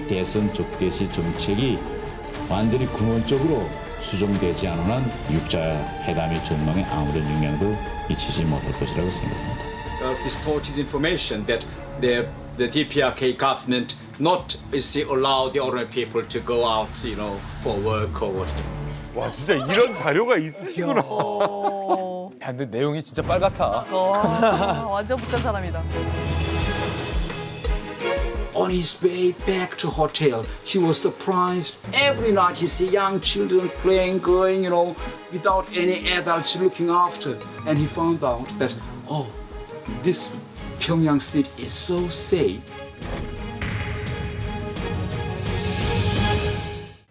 대선 적대시 정책이 완전히 근원적으로 수정되지 않은 한 육자 회담의 전망에 아무런 영향도 미치지 못할 것이라고 생각합니다. Distorted information that the DPRK government not allow the ordinary people to go out, for work or what. 와 진짜 이런 자료가 있으시구나. 야, 근데 내용이 진짜 빨갛다. 완전 북한 사람이다. On his way back to hotel, he was surprised. Every night he see young children playing, going, without any adults looking after. And he found out that, this Pyongyang city is so safe.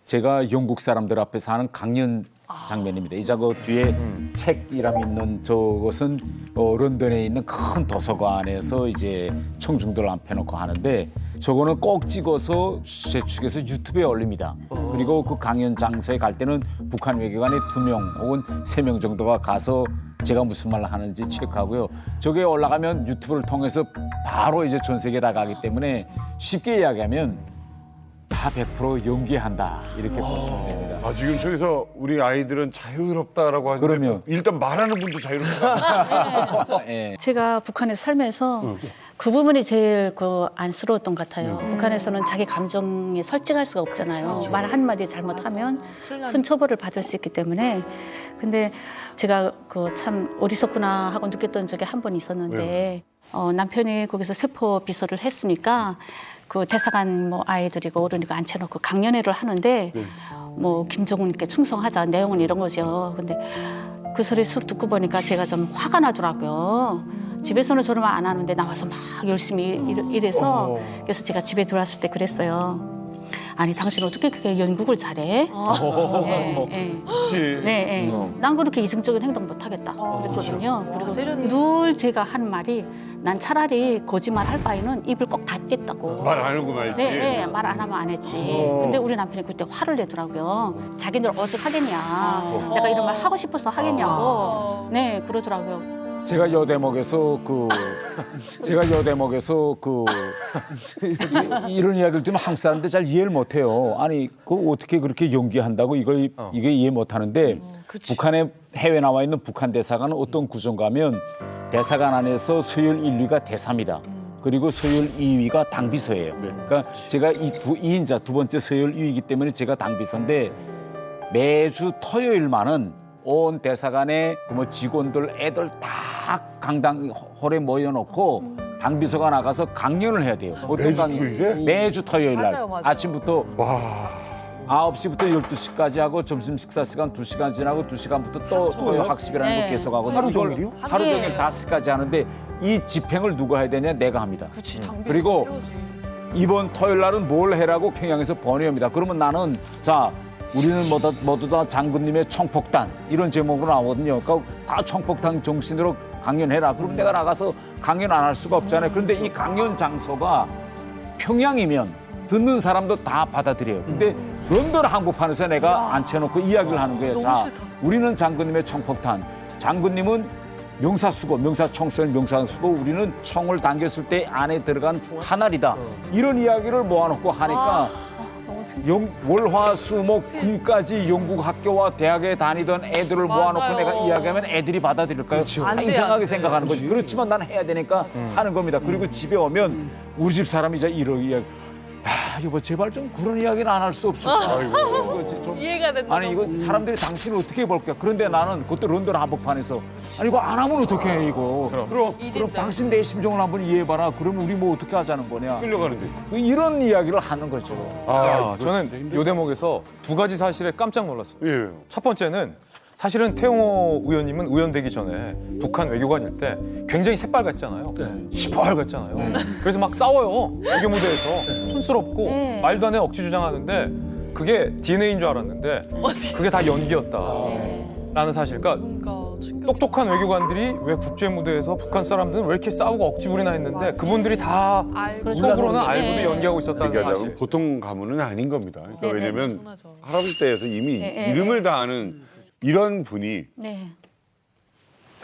제가 영국 사람들 앞에서 하는 강연 장면입니다. 이 작업 뒤에 책이랑 있는 저것은 런던에 있는 큰 도서관에서 이제 청중들 앞에 놓고 하는데 저거는 꼭 찍어서 제축해서 유튜브에 올립니다. 그리고 그 강연 장소에 갈 때는 북한 외교관이 2명 혹은 3명 정도가 가서 제가 무슨 말을 하는지 체크하고요. 저게 올라가면 유튜브를 통해서 바로 이제 전 세계에 나가기 때문에 쉽게 이야기하면 다 100% 연기한다 이렇게 보시면 됩니다. 아 지금 저기서 우리 아이들은 자유롭다라고 하는데 그러면. 일단 말하는 분도 자유롭다. 예. 제가 북한에서 살면서 그 부분이 제일 안쓰러웠던 것 같아요. 북한에서는 자기 감정에 설득할 수가 없잖아요. 말 한마디 잘못하면 큰 처벌을 받을 수 있기 때문에. 근데 제가 참 어리석구나 하고 느꼈던 적이 한 번 있었는데 남편이 거기서 세포 비서를 했으니까 그 대사관 아이들이고 어른이고 앉혀놓고 강연회를 하는데 김정은께 충성하자 내용은 이런 거죠. 근데 그 소리 쑥 듣고 보니까 제가 좀 화가 나더라고요. 집에서는 저런 말 안 하는데 나와서 막 열심히 일해서 그래서 제가 집에 들어왔을 때 그랬어요. 아니 당신 어떻게 그렇게 연극을 잘해? 그렇지. 네, 난 그렇게 이성적인 행동 못 하겠다 그랬거든요. 그리고 늘 제가 하는 말이 난 차라리 거짓말 할 바에는 입을 꼭 닫겠다고. 말 안 하고 말지. 네, 말 안 하면 안 했지. 근데 우리 남편이 그때 화를 내더라고요. 자기들 오죽 하겠냐. 내가 이런 말 하고 싶어서 하겠냐고. 네, 그러더라고요. 제가 여 대목에서 이런 이야기를 들으면 한국 사람들 잘 이해를 못해요. 아니 어떻게 그렇게 연기한다고 이게 이해 못하는데 북한에 해외 나와 있는 북한 대사관은 어떤 구조인가하면 대사관 안에서 서열 1위가 대사입니다. 그리고 서열 2위가 당비서예요. 그러니까 제가 이 2인자 두 번째 서열 2위이기 때문에 제가 당비서인데 매주 토요일만은 온 대사관의 직원들 애들 다 강당 홀에 모여놓고 당비서가 나가서 강연을 해야 돼요. 어떤 강연? 매주 토요일 날 맞아요. 아침부터 와. 9시부터 12시까지 하고 점심 식사 시간 2시간 지나고 2시간부터 또 토요 학습이라는 거 계속하고 하루 종일이요? 하루 종일 5시까지 하는데 이 집행을 누가 해야 되냐? 내가 합니다. 그리고 이번 토요일 날은 뭘 해라고 평양에서 번외합니다. 그러면 나는 우리는 모두 다 장군님의 청폭단 이런 제목으로 나오거든요. 그러니까 다 청폭단 정신으로 강연해라. 그러면 내가 나가서 강연 안 할 수가 없잖아요. 그런데 이 강연 장소가 평양이면 듣는 사람도 다 받아들여요. 근데 런던 한복판에서 내가 앉혀놓고 이야기를 하는 거예요. 우리는 장군님의 청폭탄. 장군님은 명사수고, 명사청소년 명사수고 우리는 총을 당겼을 때 안에 들어간 탄알이다. 이런 이야기를 모아놓고 하니까 월화수목 금까지 영국 학교와 대학에 다니던 애들을 모아놓고 내가 이야기하면 애들이 받아들일까요? 다 이상하게 생각하는 거지. 그렇지만 난 해야 되니까 하는 겁니다. 그리고 집에 오면 우리 집 사람이 이제 이런 이야기. 야, 여보 제발 좀 그런 이야기는 안 할 수 없을까? 이해가 된다. 아니 이거 사람들이 당신을 어떻게 볼까? 그런데 나는 그것도 런던 한복판에서 아니 이거 안 하면 어떻게 해 이거? 그럼 당신 내 심정을 한번 이해해봐라. 그러면 우리 뭐 어떻게 하자는 거냐? 끌려가는데. 이런 이야기를 하는 거죠. 저는 요 대목에서 두 가지 사실에 깜짝 놀랐어요. 예. 첫 번째는 사실은 태용호 의원님은 의원 되기 전에 북한 외교관일 때 굉장히 새빨갛잖아요. 시뻘겋잖아요. 그래서 막 싸워요. 외교 무대에서 촌스럽고 말도 안 해 억지 주장하는데 그게 DNA인 줄 알았는데 그게 다 연기였다. 라는 사실. 그러니까 똑똑한 외교관들이 왜 국제 무대에서 북한 사람들은 왜 이렇게 싸우고 억지 부리나 했는데 그분들이 다 속으로는 알고도 연기하고 있었다는 얘기하자면 사실. 보통 가문은 아닌 겁니다. 그러니까 네, 네. 왜냐면 맞아. 할아버지 때에서 이미 네, 네, 이름을 다 아는 이런 분이 네.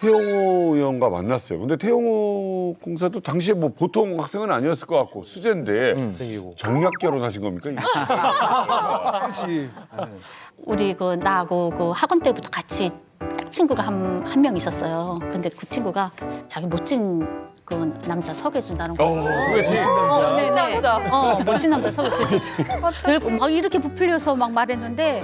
태용호 의원과 만났어요. 근데 태용호 공사도 당시에 뭐 보통 학생은 아니었을 것 같고 수재인데 정략 결혼하신 겁니까? 우리 그 나하고 그 학원 때부터 같이 딱 친구가 한 명 있었어요. 근데 그 친구가 자기 멋진 그 남자 소개해준다는 거예요. 소개팅. 네네. 멋진 남자 소개해서 그리고 막 이렇게 부풀려서 막 말했는데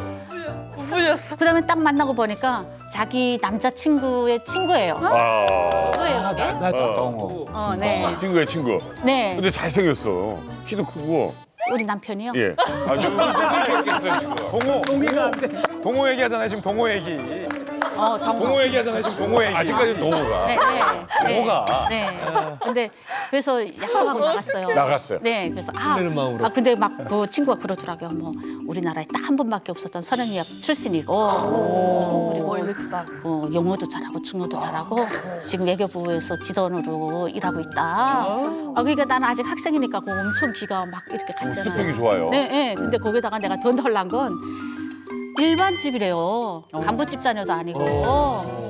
부풀렸어. 그다음에 딱 만나고 보니까 자기 남자친구의 친구예요. 그거예요, 그게? 동호. 네. 친구의 친구. 네. 근데 잘생겼어. 키도 크고. 우리 남편이요? 예. 아주 잘생겼어요. 동호 얘기하잖아요. 지금 동호 얘기. 동호. 동호 얘기하잖아요. 지금 동호 얘기. 아직까지는 동호가. 네. 동호가. 네. 근데 그래서 약속하고 나갔어요. 나갔어요. 네. 그래서 근데 막 그 친구가 그러더라고요. 뭐 우리나라에 딱 한 번밖에 없었던 선행유학 출신이고 그리고 영어도 잘하고 중어도 잘하고 지금 외교부에서 지도원으로 일하고 있다. 그러니까 나는 아직 학생이니까 그거 엄청 귀가 막 이렇게 갔잖아요. 스펙이 좋아요. 네. 근데 거기다가 내가 돈 달란 건 일반 집이래요. 간부집 자녀도 아니고.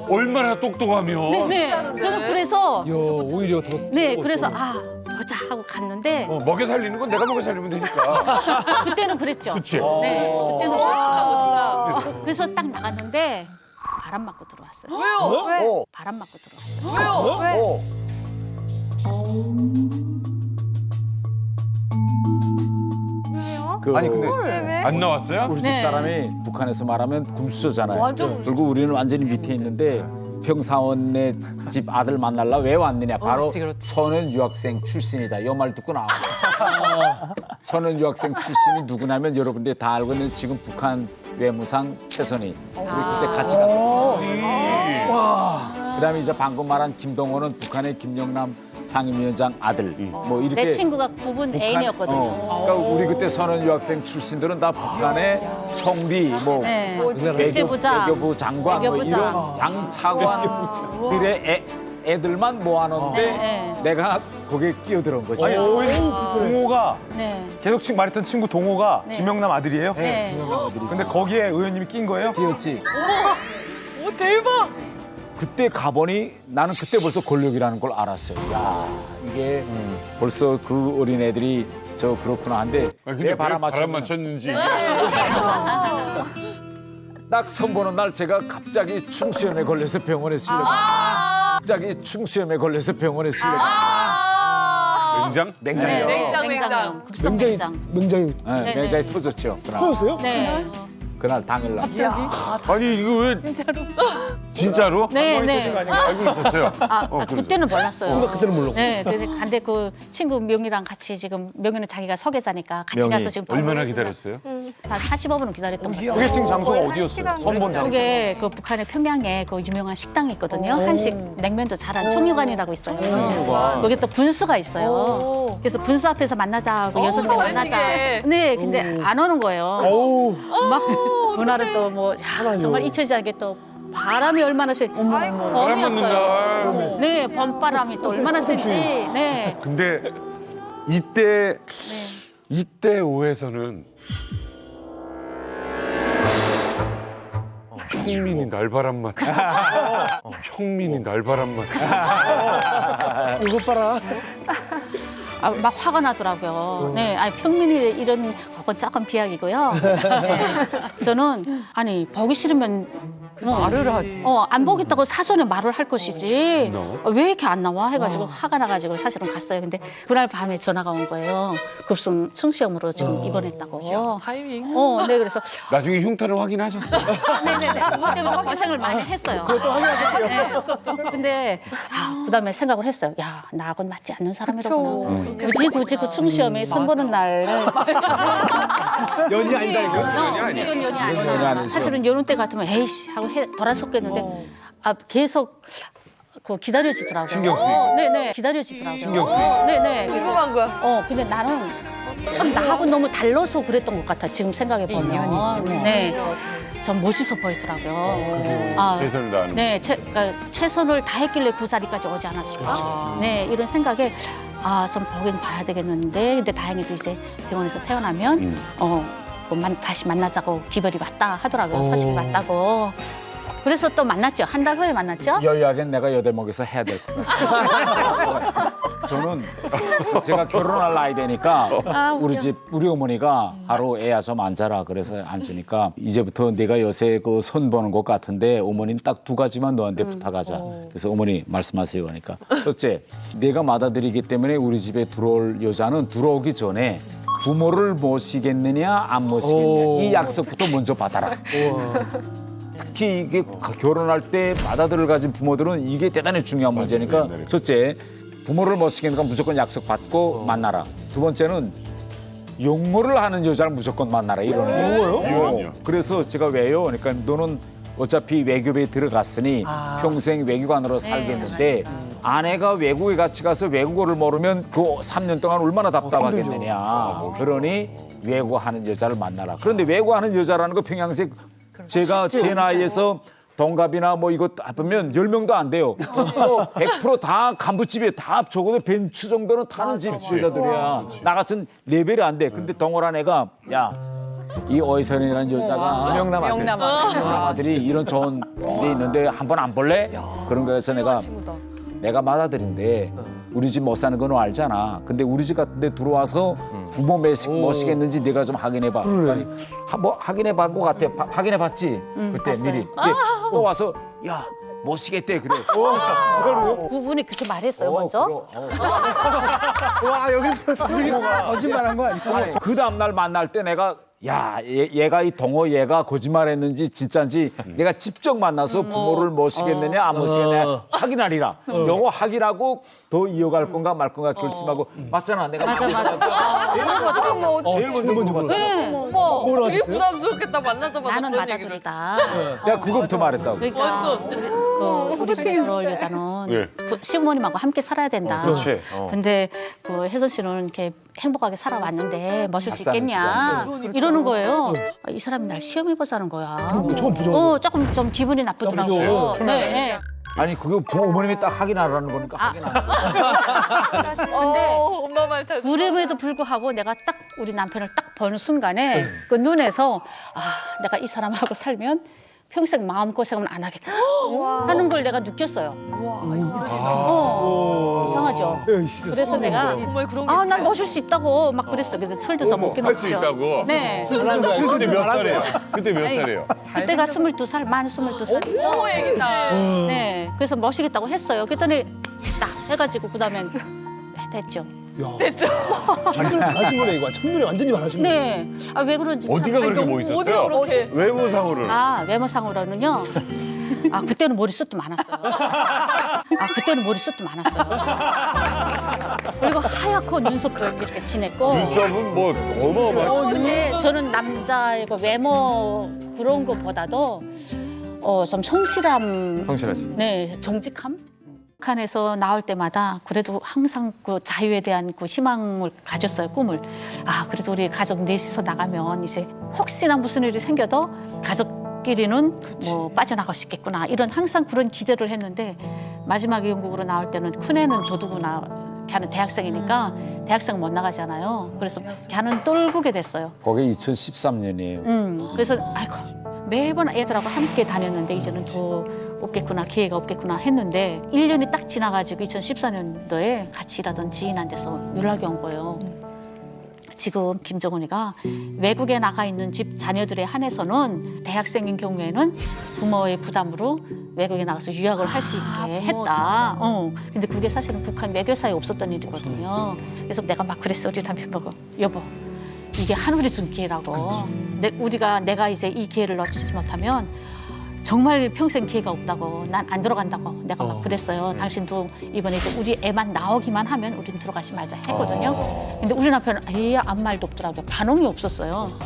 얼마나 똑똑하면. 네. 저는 그래서 오히려 더. 네, 그래서 보자 하고 갔는데 먹여 살리는 건 내가 먹여 살리면 되니까. 그때는 그랬죠. 그치? 네, 그때는 그랬죠. 그래서 딱 나갔는데 바람 맞고 들어왔어요. 왜요? 왜? 바람 맞고 들어왔어요. 왜요? 그 아니, 근데 안 나왔어요? 우리 집 네. 사람이 북한에서 말하면 금수저잖아요. 완전 그리고 우리는 완전히 밑에 있는데 평사원네 집 아들 만날라 왜 왔느냐. 바로 선은 유학생 출신이다. 이 말 듣고 나와. 선은 유학생 출신이 누구냐면 여러분들이 다 알고 있는 지금 북한 외무상 최선희. 우리 그때 같이 갔거든요. 그다음에 이제 방금 말한 김동호는 북한의 김영남 상임위원장 아들. 뭐 이렇게 내 친구가 구분 애인이었거든요. 그러니까 우리 그때 선원 유학생 출신들은 다 북한의 총리, 뭐 네. 국제부자, 외교부 장관, 뭐 외교부자. 이런 장차관들의 애들만 모아놓는데 네. 내가 거기에 끼어들은 거지. 아니, 동호가 네. 계속 지금 말했던 친구 동호가 네. 김영남 아들이에요? 네. 근데 거기에 의원님이 낀 거예요? 끼었지. 오, 대박. 그때 가보니 나는 그때 벌써 권력이라는 걸 알았어요. 야, 이게 벌써 그 어린애들이 저 그렇구나 한데 근데 내 왜 바람 맞췄는지. 딱 선보는 날 제가 갑자기 충수염에 걸려서 병원에 실려가. 갑자기 충수염에 걸려서 병원에 실려가. 냉장? 냉장이요. 네. 냉장. 냉장이요. 급성 냉장. 명장이 네, 네, 냉장이 터졌죠. 그날. 터졌어요? 네. 그날 당일날. 아니 이거 왜 진짜로? 네, 터진 거 네. 아닌가요? 알고 있었어요. 그때는 몰랐어요. 그때는 몰랐고. 네, 근데 그 친구 명이랑 같이 지금 명이는 자기가 서계자니까 같이 명희. 가서 지금 얼마나 해준다. 기다렸어요? 한 45분은 기다렸던 것 같아요. 소개팅 장소가 어디였어요? 선본 장소. 그게 그 북한의 평양에 그 유명한 식당이 있거든요. 한식 냉면도 잘하는 청류관이라고 있어요. 거기 또 분수가 있어요. 그래서 분수 앞에서 만나자, 여섯명 만나자. 웬일이게. 네, 근데 안 오는 거예요. 어우. 막 그날은 또 뭐 정말 잊혀지지 않게 또 바람이 얼마나 세. 봄이었어요. 네, 봄바람이 또 얼마나 센지. 네. 근데 이때 5에서는 평민이 날바람 맞지. 평민이 날바람 맞지. 이것 봐라. 막 화가 나더라고요. 네, 아니 평민이 이런 그건 조금 비약이고요. 네. 저는 아니 보기 싫으면 말을 하지. 안 보겠다고 사전에 말을 할 것이지. 왜 이렇게 안 나와? 해가지고 화가 나가지고 사실은 갔어요. 근데 그날 밤에 전화가 온 거예요. 급성 충수염으로 지금 입원했다고. 타이밍. 네, 그래서 나중에 흉터를 확인하셨어요. 네네네. 그것 때문에 고생을 많이 했어요. 그것도 확인하셨고요. 근데 그다음에 생각을 했어요. 야, 나하고는 맞지 않는 사람이라구나. 굳이 그 충시험에 선보는 날을 연이 아니다 이거. 이건 연이 연이 아니야. 아니죠. 사실은 요런 때 같으면 에이씨 하고 돌아섰겠는데 계속 그 기다려지더라고요. 신경 쓰이고. 네네 기다려지더라고요. 신경 쓰이고. 네네. 궁금한 거야. 근데 나는 나하고 너무 달라서 그랬던 것 같아. 지금 생각해 보면. 네. 전 멋있어 보이더라고요. 최선을 다하는. 네, 그러니까 최선을 다했길래 그 자리까지 오지 않았을까? 네, 이런 생각에 좀 보긴 봐야 되겠는데, 근데 다행히도 이제 병원에서 태어나면 다시 만나자고 기별이 왔다 하더라고요. 소식이 왔다고. 그래서 또 만났죠. 한 달 후에 만났죠. 여야겐 내가 여대 먹여서 해야 될 거야. 저는 제가 결혼할 나이 되니까 우리 어머니가 하루 애야 좀 앉아라 그래서 앉으니까 이제부터 내가 요새 그 선 보는 것 같은데 어머니는 딱 두 가지만 너한테 부탁하자. 그래서 어머니 말씀하세요 하니까 첫째, 내가 받아들이기 때문에 우리 집에 들어올 여자는 들어오기 전에 부모를 모시겠느냐 안 모시겠느냐 이 약속부터 먼저 받아라. 특히 이게 결혼할 때 맏아들을 가진 부모들은 이게 대단히 중요한 문제니까 첫째, 부모를 모시겠으니까 무조건 약속 받고 만나라. 두 번째는 용모를 하는 여자를 무조건 만나라 이러는 거예요. 그래서 제가 왜요? 그러니까 너는 어차피 외교부에 들어갔으니 평생 외교관으로 살겠는데 아내가 외국에 같이 가서 외국어를 모르면 그 3년 동안 얼마나 답답하겠느냐. 그러니 외국어하는 여자를 만나라. 그런데 외국어하는 여자라는 거 평양세 제가 제 나이에서 동갑이나 뭐 이거 합하면 10명도 안 돼요. 100% 다 간부집에 다 적어도 벤츠 정도는 타는 집 여자들이야. 나 같은 레벨이 안 돼. 근데 동호란 애가 야, 이 어이선이라는 여자가 명남 아들이 이런 좋은 데 있는데 한번 안 볼래? 그런 거에서 내가 맏아들인데 우리 집 못 사는 건 너 알잖아. 근데 우리 집 같은 데 들어와서 부모 모시겠는지 내가 좀 확인해봐. 뭐 확인해본 것 같아. 확인해 봤지? 그때 봤어요. 미리. 근데 또 와서 야 모시겠대 그래. 그분이 그렇게 말했어요 먼저. 와 여기서 거짓말한 거 아니야? 아니, 그 다음날 만날 때 내가 야, 얘가 이 동호 얘가 거짓말했는지 진짜인지 내가 직접 만나서 부모를 모시겠느냐 안 모시겠느냐 확인하리라. 요거 확인하고 더 이어갈 건가 말 건가 결심하고 맞잖아. 내가 맞아. 제일 먼저 물어봤잖아. 네. 어머, 되게 부담스럽겠다. 만나자마자 나는 그런 얘기를. 받아들이다. 내가 그거부터 말했다고. 그러니까 우리 집에 들어올 여자는 시부모님하고 함께 살아야 된다. 그렇지. 근데 그 혜선 씨는 이렇게 행복하게 살아왔는데 모실 수 사는 있겠냐 이러는 거예요. 아, 이 사람이 날 시험해보자는 거야. 처음 부정. 조금 좀 기분이 나쁘더라고요. 네. 아니 그거 어머님이 딱 확인하라는 거니까 확인하라. 근데 엄마 말 다. 그럼에도 불구하고 내가 딱 우리 남편을 딱 보는 순간에 그 눈에서 내가 이 사람하고 살면 평생 마음고생은 안 하겠다 하는 걸 내가 느꼈어요. 이상하죠. 그래서 내가 정말 그런 게 난 모실 수 있다고 막 그랬어. 그래서 철들서 먹긴 할 수 없죠. 있다고? 네. 그때 몇 살이에요? 그때 몇 살이에요? 그때가 22살, 만 22살이죠. 오, 얘기다. 네. 그래서 모시겠다고 했어요. 그랬더니 딱 해가지고 그다음엔 됐죠. 하신 거네 이거. 첫눈에 완전히 말하신 거. 네. 왜 그런지 참. 어디가 그렇게 어디가 멋있었어요? 그렇게. 외모상으로. 외모상으로는요. 그때는 머리숱도 많았어요. 그때는 머리숱도 많았어요. 그리고 하얗고 눈썹도 이렇게 진했고. 눈썹은 뭐 어마어마하죠. 근데 저는 남자의 그 외모 그런 거보다도 좀 성실함, 성실하지. 네, 정직함. 북한에서 나올 때마다 그래도 항상 그 자유에 대한 그 희망을 가졌어요, 꿈을. 그래도 우리 가족 넷이서 나가면 이제 혹시나 무슨 일이 생겨도 가족끼리는 뭐 빠져나갈 수 있겠구나. 이런 항상 그런 기대를 했는데 마지막에 영국으로 나올 때는 큰애는 도두구나. 걔는 대학생이니까 대학생 못 나가잖아요. 그래서 걔는 떨구게 됐어요. 그게 2013년이에요. 그래서 매번 애들하고 함께 다녔는데 이제는 더 없겠구나, 기회가 없겠구나 했는데 1년이 딱 지나가지고 2014년도에 같이 일하던 지인한테서 연락이 온 거예요. 지금 김정은이가 외국에 나가 있는 집 자녀들에 한해서는 대학생인 경우에는 부모의 부담으로 외국에 나가서 유학을 할 수 있게 했다. 근데 그게 사실은 북한 외교사에 없었던 일이거든요. 그래서 내가 막 그랬어, 우리 남편 보고. 여보, 이게 하늘이 준 기회라고. 내가 이제 이 기회를 놓치지 못하면 정말 평생 기회가 없다고. 난 안 들어간다고. 내가 막 그랬어요. 당신도 이번에 이제 우리 애만 나오기만 하면 우린 들어가지 말자 했거든요. 근데 우리 남편은 아무 말도 없더라고요. 반응이 없었어요.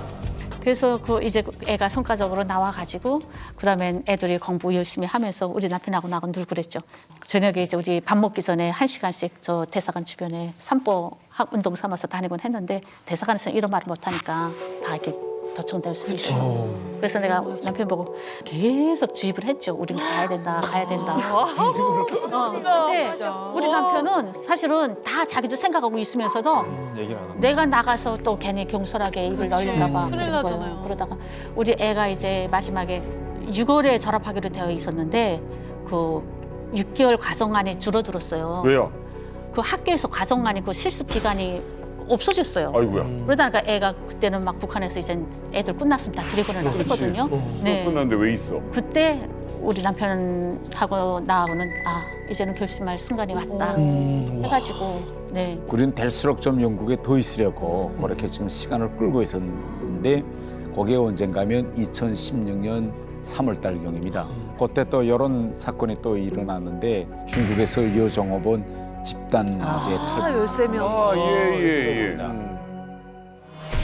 그래서 이제 애가 성과적으로 나와가지고 그다음엔 애들이 공부 열심히 하면서 우리 남편하고 나하고 늘 그랬죠. 저녁에 이제 우리 밥 먹기 전에 1시간씩 저 대사관 주변에 산보 운동 삼아서 다니곤 했는데 대사관에서 이런 말을 못하니까 다 이렇게 도청될 수도 있어서 그래서 내가 남편 보고 계속 주입을 했죠. 우린 가야 된다. 근데 우리 남편은 사실은 다 자기도 생각하고 있으면서도 얘기를 안 하고. 내가 나가서 또 괜히 경솔하게 입을 놀릴까 봐 큰일 그런 거예요. 나잖아요. 그러다가 우리 애가 이제 마지막에 6월에 졸업하기로 되어 있었는데 그 6개월 과정안이 줄어들었어요. 왜요? 그 학교에서 과정안이 그 실습 기간이 없어졌어요. 아이고야. 그러다가 애가 그때는 막 북한에서 이제 애들 끝났으면 다 드리고는 했거든요. 네. 끝났는데 왜 있어? 그때 우리 남편하고 나하고는 이제는 결심할 순간이 왔다 해가지고 네. 우리는 될수록 좀 영국에 더 있으려고 그렇게 지금 시간을 끌고 있었는데 거기에 언젠가면 2016년 3월 달경입니다. 그때 또 이런 사건이 또 일어났는데 중국에서 여정업원 집단 이제 탈북. 13명. 예.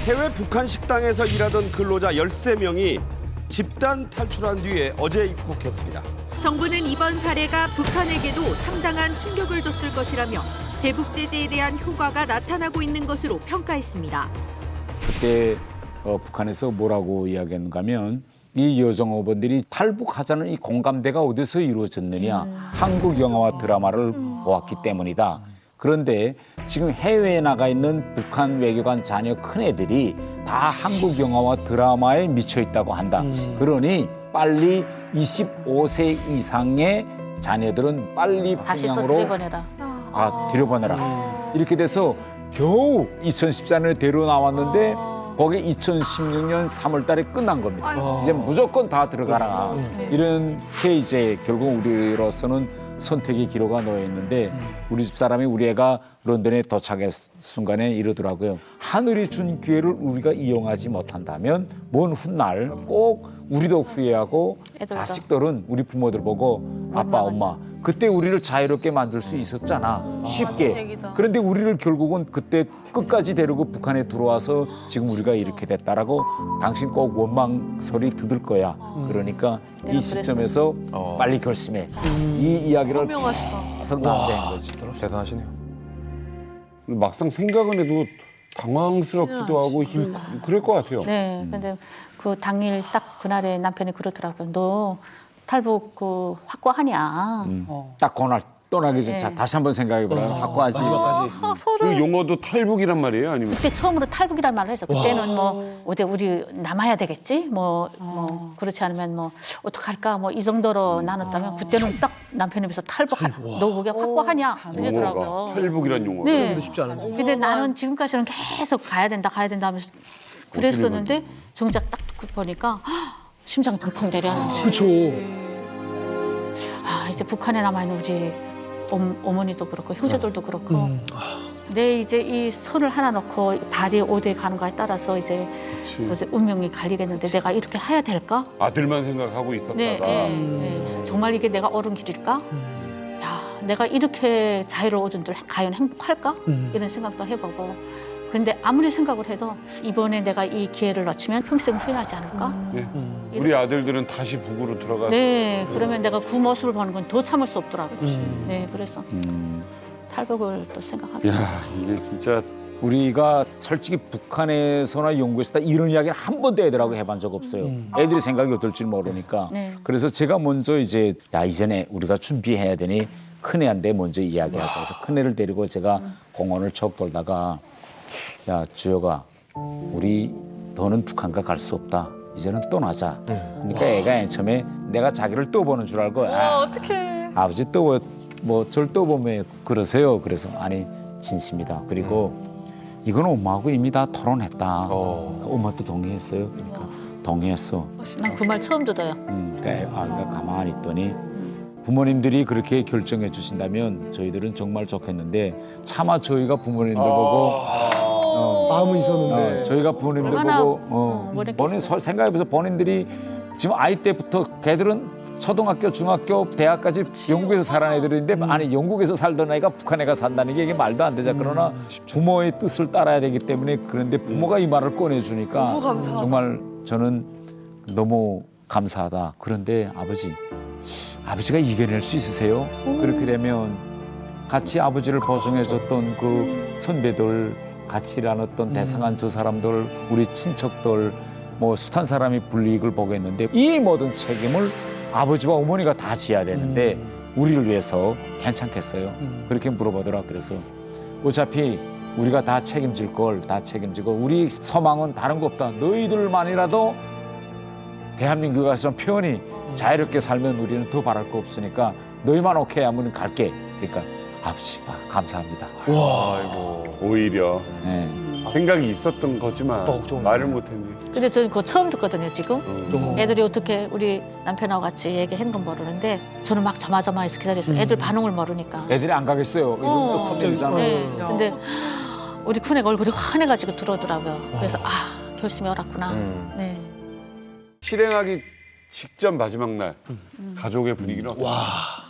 해외 북한 식당에서 일하던 근로자 13명이 집단 탈출한 뒤에 어제 입국했습니다. 정부는 이번 사례가 북한에게도 상당한 충격을 줬을 것이라며 대북 제재에 대한 효과가 나타나고 있는 것으로 평가했습니다. 그때 북한에서 뭐라고 이야기했는가 하면 이 여정업원들이 탈북하자는 이 공감대가 어디서 이루어졌느냐. 한국 영화와 드라마를 보았기 때문이다. 그런데 지금 해외에 나가 있는 북한 외교관 자녀 큰애들이 다 한국 영화와 드라마에 미쳐 있다고 한다. 그러니 빨리 25세 이상의 자녀들은 빨리 다시 또 평양으로 들여보내라. 들여보내라. 이렇게 돼서 겨우 2014년에 데려 나왔는데 거기 2016년 3월 달에 끝난 겁니다. 이제 무조건 다 들어가라. 이렇게 이제 결국 우리로서는 선택의 기로가 놓여 있는데 우리 집 사람이 우리 애가 런던에 도착했 순간에 이러더라고요. 하늘이 준 기회를 우리가 이용하지 못한다면 먼 훗날 꼭 우리도 후회하고 애들도. 자식들은 우리 부모들 보고 아빠 엄마 그때 우리를 자유롭게 만들 수 있었잖아. 맞는 쉽게. 얘기다. 그런데 우리를 결국은 그때 끝까지 데리고 북한에 들어와서 지금 우리가 이렇게 됐다라고 당신 꼭 원망 소리 듣을 거야. 그러니까 이 내가 시점에서 빨리 결심해. 이 이야기를 현명하시다. 계속 나한다는 거지. 대단하시네요. 막상 생각은 해도 당황스럽기도 하고 그럴 것 같아요. 네, 근데 그 당일 딱 그날에 남편이 그러더라고요. 너 탈북 그 확고하냐? 딱 그날 떠나기 전에 네. 자, 다시 한번 생각해보라. 확고하지. 마지막까지. 그 용어도 탈북이란 말이에요? 아니면 그때 처음으로 탈북이라는 말을 했어. 그때는 뭐 어디 우리 남아야 되겠지? 뭐 그렇지 않으면 뭐 어떡할까? 뭐 이 정도로 나눴다면 그때는 딱 남편 입에서 탈북하라. 너 그게 확고하냐? 용어가 이러더라고요. 탈북이란 용어가. 네. 그래도 쉽지 않은데. 근데 나는 지금까지는 계속 가야 된다 하면서 그랬었는데 정작 딱 듣고 보니까 심장 펑펑 내려앉는 거예요. 그렇죠. 이제 북한에 남아있는 우리 어머니도 그렇고 형제들도 그렇고 내 이제 이 손을 하나 놓고 발이 어디에 가는 거에 따라서 이제 운명이 갈리겠는데 내가 이렇게 해야 될까? 아들만 생각하고 있었다가 네. 정말 이게 내가 옳은 길일까? 야, 내가 이렇게 자유를 얻은들 과연 행복할까? 이런 생각도 해보고 그런데 아무리 생각을 해도 이번에 내가 이 기회를 놓치면 평생 후회하지 않을까? 네. 우리 아들들은 다시 북으로 들어가서 네, 그러면 내가 그 모습을 보는 건 더 참을 수 없더라고요. 네, 그래서 탈북을 또 생각합니다. 야 이게 진짜 우리가 솔직히 북한에서나 영국에서 다 이런 이야기를 한 번도 애들하고 해본 적 없어요. 애들이 생각이 어떨지 모르니까. 네. 그래서 제가 먼저 이제 이전에 우리가 준비해야 되니 큰애한테 먼저 이야기하자. 그래서 큰애를 데리고 제가 공원을 척 돌다가 야 주혁아 우리 더는 북한가 갈 수 없다. 이제는 떠나자. 그러니까 애가 맨 처음에 내가 자기를 떠보는 줄 알고 어떡해. 아버지 절 떠보면 그러세요. 그래서 아니 진심이다. 그리고 이건 엄마하고 이미 다 토론했다. 엄마도 동의했어요. 그러니까 동의했어. 난 그 말 처음 듣어요. 그러니까 아이가 가만히 있더니 부모님들이 그렇게 결정해 주신다면 저희들은 정말 좋겠는데 차마 저희가 부모님들 보고 마음은 있었는데. 저희가 부모님들 얼마나, 보고 뭐랬겠어요. 본인 생각해보세요. 본인들이 지금 아이 때부터 걔들은 초등학교, 중학교, 대학까지 영국에서 살아난 애들인데 아니 영국에서 살던 애가 북한 애가 산다는 게 이게 말도 안 되죠. 그러나 부모의 뜻을 따라야 되기 때문에 그런데 부모가 이 말을 꺼내주니까 너무 감사하다. 정말 저는 너무 감사하다. 그런데 아버지가 이겨낼 수 있으세요? 그렇게 되면 같이 아버지를 보증해줬던 그 선배들, 같이 일하던 대상한 저 사람들, 우리 친척들, 뭐 숱한 사람이 불이익을 보겠는데 이 모든 책임을 아버지와 어머니가 다 져야 되는데 우리를 위해서 괜찮겠어요? 그렇게 물어보더라. 그래서 어차피 우리가 다 책임질 걸 다 책임지고 우리 소망은 다른 거 없다. 너희들만이라도 대한민국에서 좀 표현이 자유롭게 살면 우리는 더 바랄 거 없으니까 너희만 오케이 하면 갈게. 그러니까 아버지 감사합니다. 아이고. 오히려 네. 생각이 있었던 거지만 말을 못했네. 근데 저는 그거 처음 듣거든요, 지금. 애들이 어떻게 우리 남편하고 같이 얘기한 건 모르는데 저는 막 조마조마해서 기다렸어요. 애들 반응을 모르니까. 애들이 안 가겠어요. 이거 컴퓨터잖아. 네. 근데 우리 큰애가 얼굴이 환해가지고 들어오더라고요. 그래서 결심이 옳았구나. 네. 실행하기 직전 마지막 날 가족의 분위기는 어땠어요?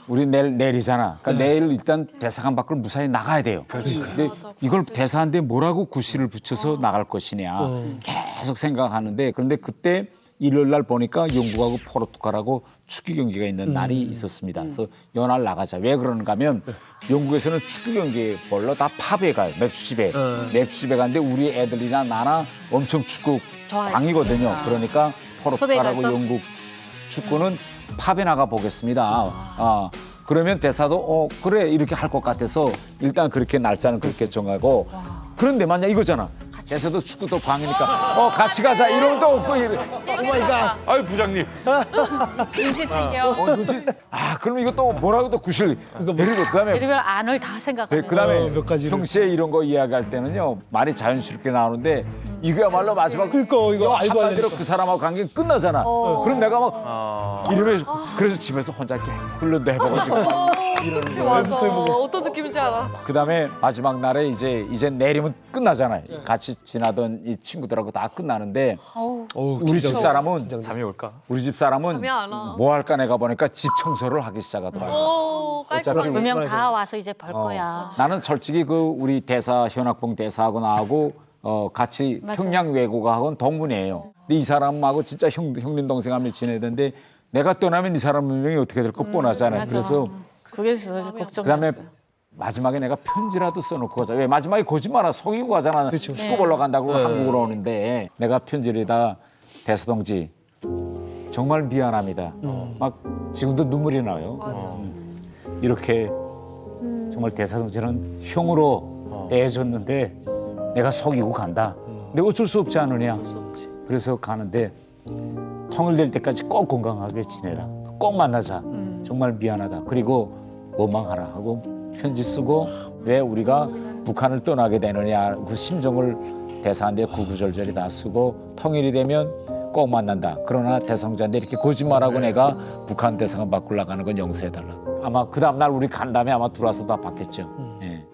우리 내일이잖아. 그러니까 내일 일단 대사관 밖을 무사히 나가야 돼요. 근데 이걸 대사한테 뭐라고 구실을 붙여서 나갈 것이냐 계속 생각하는데 그런데 그때 일요일 날 보니까 영국하고 포르투갈하고 축구 경기가 있는 날이 있었습니다. 그래서 연말 나가자. 왜 그러는가 하면 영국에서는 축구 경기 보러 다 팝에 가요. 맥주집에. 맥주집에 가는데 우리 애들이나 나나 엄청 축구 광이거든요. 그러니까 포르투갈하고 영국 축구는 팝에 나가 보겠습니다. 그러면 대사도 그래 이렇게 할 것 같아서 일단 그렇게 날짜는 그렇게 정하고 그런데 만약 이거잖아. 대사도 축구도 광이니까 같이 가자 이러면 또 없고 오마이갓. 아유 부장님. 음식 챙겨. 그럼 이거 또 뭐라고 또 구실 내리고 그다음에 이러면 안을 다 생각하면. 그다음에 몇 가지를. 평소에 이런 거 이야기할 때는요 말이 자연스럽게 나오는데 이거야말로 마지막 그러니까 이거 알고 한마디로 그 사람하고 관계 끝나잖아. 그럼 내가 막 이러면 그래서 집에서 혼자 이렇게 훈련도 해봐가지고 이러는 거야. 맞아. 어떤 느낌인지 알아. 그다음에 마지막 날에 이제 내리면 끝나잖아요. 같이 지나던 이 친구들하고 다 끝나는데 우리 집 사람은 잠이 올까? 우리 집 사람은 잠이 안 와. 뭐 할까 내가 보니까 집 청소를 하기 시작하더라고. 깔끔하게. 분명 다 와서 이제 볼 거야. 나는 솔직히 그 우리 대사 현악봉 대사하고 나하고 같이 맞아요. 평양 외국어학원 동문이에요. 근데 이 사람하고 진짜 형님 동생하며 지내던데 내가 떠나면 이 사람 운명이 어떻게 될까 뻔하잖아요. 맞아. 그래서 그게 걱정이었어요. 그다음에 마지막에 내가 편지라도 써놓고 가자. 왜 마지막에 거짓말아 속이고 가잖아. 축구 보러 간다고 한국으로 오는데 내가 편지에다 대사 동지 정말 미안합니다. 막 지금도 눈물이 나요. 이렇게 정말 대사 동지는 형으로 대해줬는데 내가 속이고 간다. 근데 어쩔 수 없지 않느냐. 그래서 가는데 통일될 때까지 꼭 건강하게 지내라. 꼭 만나자. 정말 미안하다. 그리고 원망하라 하고 편지 쓰고 왜 우리가 북한을 떠나게 되느냐 그 심정을 대사한테 구구절절히 다 쓰고 통일이 되면 꼭 만난다. 그러나 대성자한테 이렇게 거짓말하고 내가 북한 대사관 밖으로 나가는 건 용서해달라. 아마 그 다음날 우리 간 다음에 아마 들어와서 다 받겠죠. 예.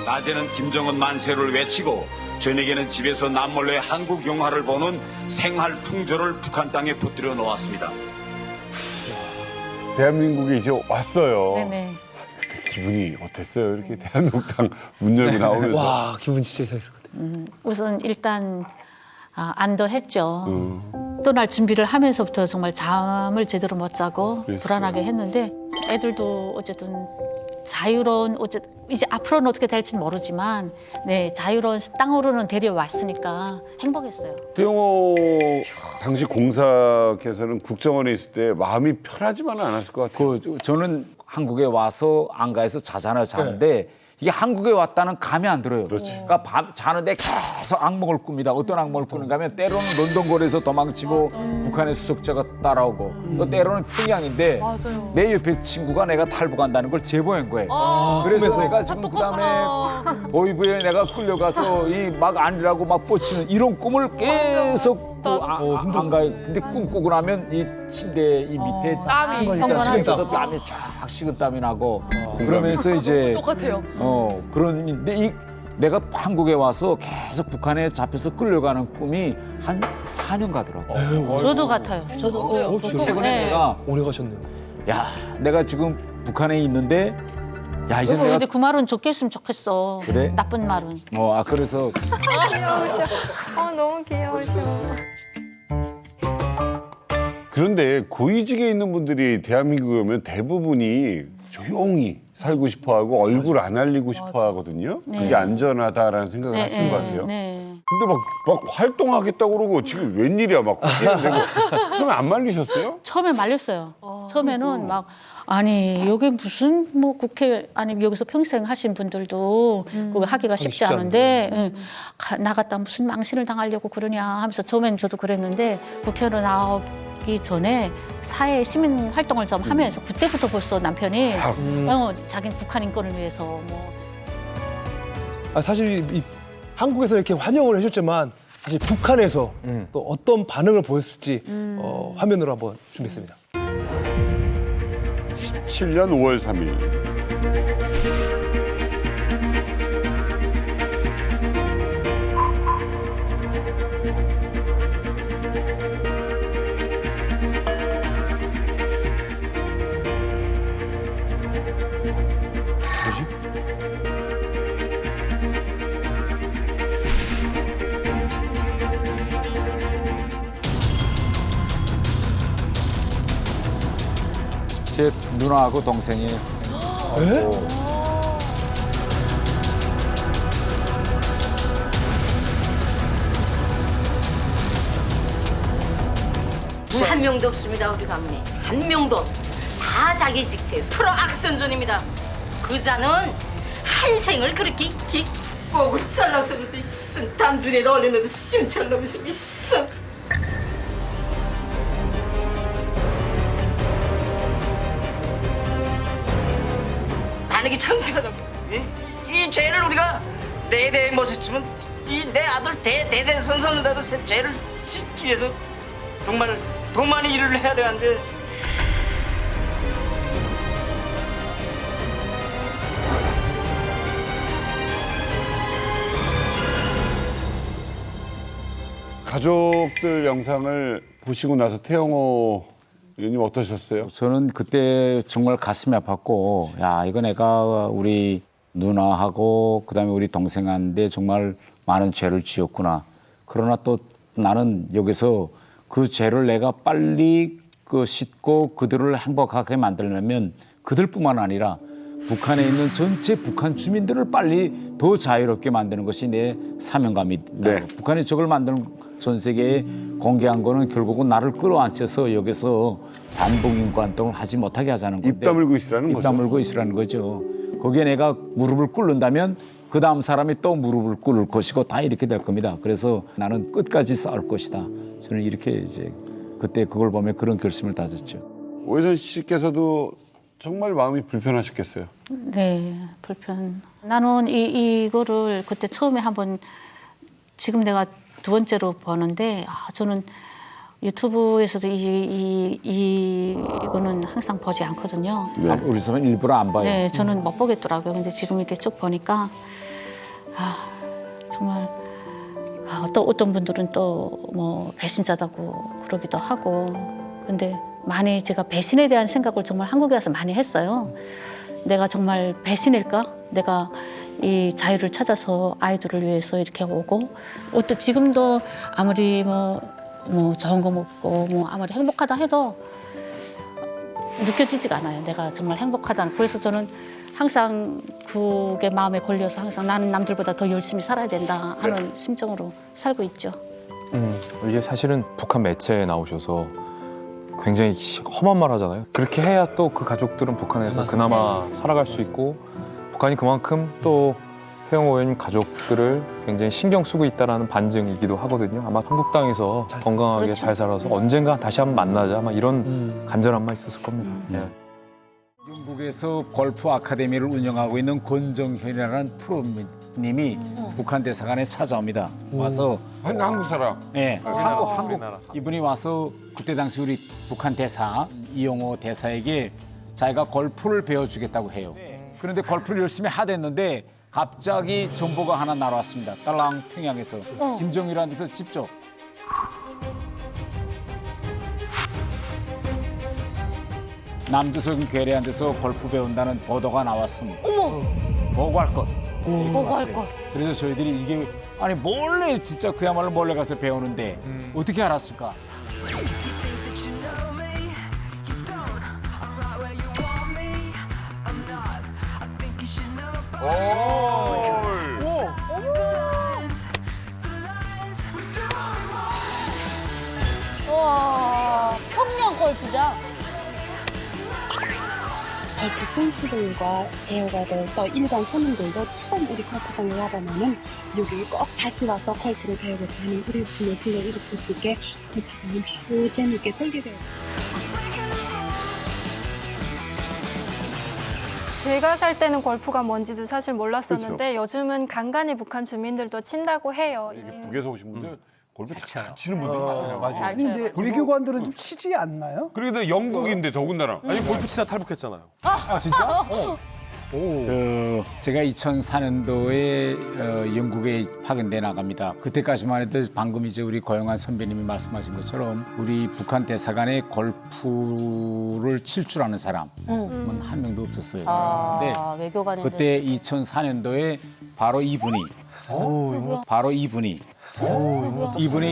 낮에는 김정은 만세를 외치고 저녁에는 집에서 남몰래 한국 영화를 보는 생활 풍조를 북한 땅에 퍼뜨려 놓았습니다. 대한민국에 이제 왔어요. 네네. 그때 기분이 어땠어요? 이렇게 대한민국당 문 열고 나오면서. 와 기분 진짜 이상했을 것 같아. 우선 일단 안도했죠. 떠날 준비를 하면서부터 정말 잠을 제대로 못 자고 그랬어요. 불안하게 했는데 애들도 어쨌든 자유로운 이제 앞으로는 어떻게 될지는 모르지만 네 자유로운 땅으로는 데려왔으니까 행복했어요. 태용호 당시 공사께서는 국정원에 있을 때 마음이 편하지만은 않았을 것 같아요. 저는 한국에 와서 안가에서 자잖아요. 자는데 이게 한국에 왔다는 감이 안 들어요. 그러니까 밤 자는데 계속 악몽을 꿉니다. 어떤 악몽을 꾸는가 하면 때로는 런던 거리에서 도망치고 북한의 수석자가 따라오고 또 때로는 평양인데 맞아요. 내 옆에 친구가 내가 탈북한다는 걸 제보한 거예요. 그래서 내가 지금 그다음에 보이부에 내가 끌려가서 이 막 아니라고 막 뻗치는 이런 꿈을 계속 안가에 근데 꿈 꾸고 나면 이 침대 이 밑에 땀이 진짜 경건하죠. 식은땀 땀이 쫙 식은땀이 나고 그러면서 이제 똑같아요. 그런데 내가 한국에 와서 계속 북한에 잡혀서 끌려가는 꿈이 한 4년 가더라고. 저도 같아요. 저도 최근에 내가 오래 가셨네요. 야 내가 지금 북한에 있는데 야 이제 내가 근데 그 말은 좋게 했으면 좋겠어. 그래? 나쁜 말은. 그래서 너무 귀여우셔. 그런데 고위직에 있는 분들이 대한민국에 오면 대부분이 조용히 살고 싶어하고 얼굴 안 알리고 싶어하거든요. 그게 안전하다라는 생각을 하시는 것 같아요. 네. 근데 막 활동하겠다고 그러고 지금 웬일이야 막 국회의원 되고 처음에 안 말리셨어요? 처음에 말렸어요. 처음에는 막 아니 여기 무슨 뭐 국회 아니 여기서 평생 하신 분들도 그거 하기가 쉽지 않은데 응, 나갔다 무슨 망신을 당하려고 그러냐 하면서 처음엔 저도 그랬는데 국회로 나오기 전에 사회 시민 활동을 좀 하면서 그때부터 벌써 남편이 자기는 북한 인권을 위해서 뭐 사실 한국에서 이렇게 환영을 해줬지만 사실 북한에서 또 어떤 반응을 보였을지 화면으로 한번 준비했습니다. 17년 5월 3일. 제 누나하고 동생이 한 명도 없습니다. 우리 가문에 한 명도 다 자기 직책에서 프로 악선전입니다. 그자는 한 생을 그렇게 목을 잘라서 쓴 담둔에 넣어내는 시원처럼 있어. 나는 창피하다고. 이 죄를 우리가 대대에 못했지만 이 내 아들 대대손손이라도 죄를 씻기 위해서 정말 더 많이 일을 해야 되는데. 가족들 영상을 보시고 나서 태영호 의원님 어떠셨어요? 저는 그때 정말 가슴이 아팠고 야 이거 내가 우리 누나하고 그다음에 우리 동생한테 정말 많은 죄를 지었구나. 그러나 또 나는 여기서 그 죄를 내가 빨리 씻고 그들을 행복하게 만들려면 그들뿐만 아니라 북한에 있는 전체 북한 주민들을 빨리 더 자유롭게 만드는 것이 내 사명감이다. 네. 북한이 저걸 만드는 전 세계에 공개한 거는 결국은 나를 끌어안혀서 여기서 반복 인권활동을 하지 못하게 하자는 건데. 입 다물고 있으라는 거죠. 입 다물고 있으라는 거죠. 거기에 내가 무릎을 꿇는다면 그 다음 사람이 또 무릎을 꿇을 것이고 다 이렇게 될 겁니다. 그래서 나는 끝까지 싸울 것이다. 저는 이렇게 이제 그때 그걸 보면 그런 결심을 다졌죠. 오혜선 씨께서도 정말 마음이 불편하셨겠어요. 네, 불편. 나는 이거를 그때 처음에 한번 지금 내가 두 번째로 보는데 저는 유튜브에서도 이거는 항상 보지 않거든요. 네. 우리 집은 일부러 안 봐요. 네, 저는 못 보겠더라고요. 근데 지금 이렇게 쭉 보니까 정말 또 어떤 분들은 또 뭐 배신자다고 그러기도 하고 근데 많이 제가 배신에 대한 생각을 정말 한국에 와서 많이 했어요. 내가 정말 배신일까? 내가 이 자유를 찾아서 아이들을 위해서 이렇게 오고 또 지금도 아무리 뭐 좋은 거 먹고 뭐 아무리 행복하다 해도 느껴지지가 않아요. 내가 정말 행복하다. 그래서 저는 항상 그게 마음에 걸려서 항상 나는 남들보다 더 열심히 살아야 된다 하는 심정으로 살고 있죠. 이게 사실은 북한 매체에 나오셔서 굉장히 험한 말 하잖아요. 그렇게 해야 또 그 가족들은 북한에서 그나마 살아갈 수 있고 북한이 그만큼 또 태영호 의원님 가족들을 굉장히 신경 쓰고 있다는 반증이기도 하거든요. 아마 한국 땅에서 건강하게 그렇죠. 잘 살아서 언젠가 다시 한번 만나자 아마 이런 간절함만 있었을 겁니다. 예. 영국에서 골프 아카데미를 운영하고 있는 권정현이라는 프로님이 북한 대사관에 찾아옵니다. 와서 한국 사람. 네, 한국 우리나라. 이분이 와서 그때 당시 우리 북한 대사 이용호 대사에게 자기가 골프를 배워주겠다고 해요. 그런데 골프를 열심히 하댔는데 갑자기 정보가 하나 날아왔습니다. 딸랑 평양에서 김정일이라는 데서 직접 남조선 괴뢰한 데서 골프 배운다는 보도가 나왔습니다. 보고할 것. 보고할 것. 그래서 저희들이 이게 아니 몰래 진짜 그야말로 몰래 가서 배우는데 어떻게 알았을까? 보자. 골프 선수들과 배우가들 또 일반 손님들도 처음 우리 골프장에 와보면은 여기 꼭 다시 와서 골프를 배우겠다는 우리 웃음을 불러일으킬 수 있게 골프장은 더 재밌게 즐기게 돼요. 제가 살 때는 골프가 뭔지도 사실 몰랐었는데 요즘은 간간히 북한 주민들도 친다고 해요. 북에서 오신 분들 골프 잘 치는 분들 많아요. 맞아요. 근데 외교관들은 좀 치지 않나요? 그래도 영국인데 더군다나. 아니 골프 치다 탈북했잖아요. 아 진짜? 제가 2004년도에 영국에 파견돼 나갑니다. 그때까지만 해도 방금 이제 우리 고영한 선배님이 말씀하신 것처럼 우리 북한 대사관에 골프를 칠 줄 아는 사람은 한 명도 없었어요. 근데 외교관인데. 그때 2004년도에 바로 이분이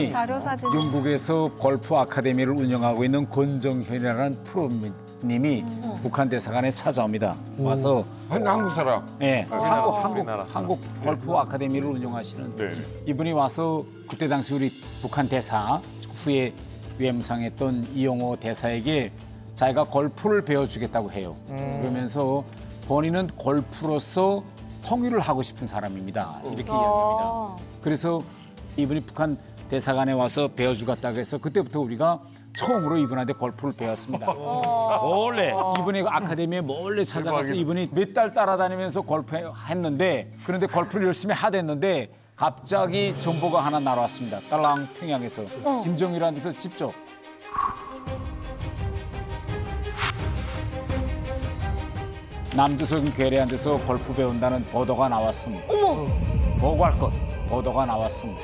자료 사진. 영국에서 골프 아카데미를 운영하고 있는 권정현이라는 프로님이 북한 대사관에 찾아옵니다. 와서 한국 사람. 네, 우리나라. 한국 골프 아카데미를 운영하시는 네. 이분이 와서 그때 당시 우리 북한 대사 후에 위엠상했던 이용호 대사에게 자기가 골프를 배워주겠다고 해요. 그러면서 본인은 골프로서 통일을 하고 싶은 사람입니다. 이렇게 이야기합니다. 그래서 이분이 북한 대사관에 와서 배워주겠다고 해서 그때부터 우리가 처음으로 이분한테 골프를 배웠습니다. 몰래 이분이 아카데미에 몰래 찾아가서 이분이 몇 달 따라다니면서 골프 했는데 그런데 골프를 열심히 하댔는데 갑자기 정보가 하나 날아왔습니다. 딸랑 평양에서 김정일이라는 데서 직접 남두성 괴뢰한 데서 골프 배운다는 보도가 나왔습니다. 보고할 것 보도가 나왔습니다.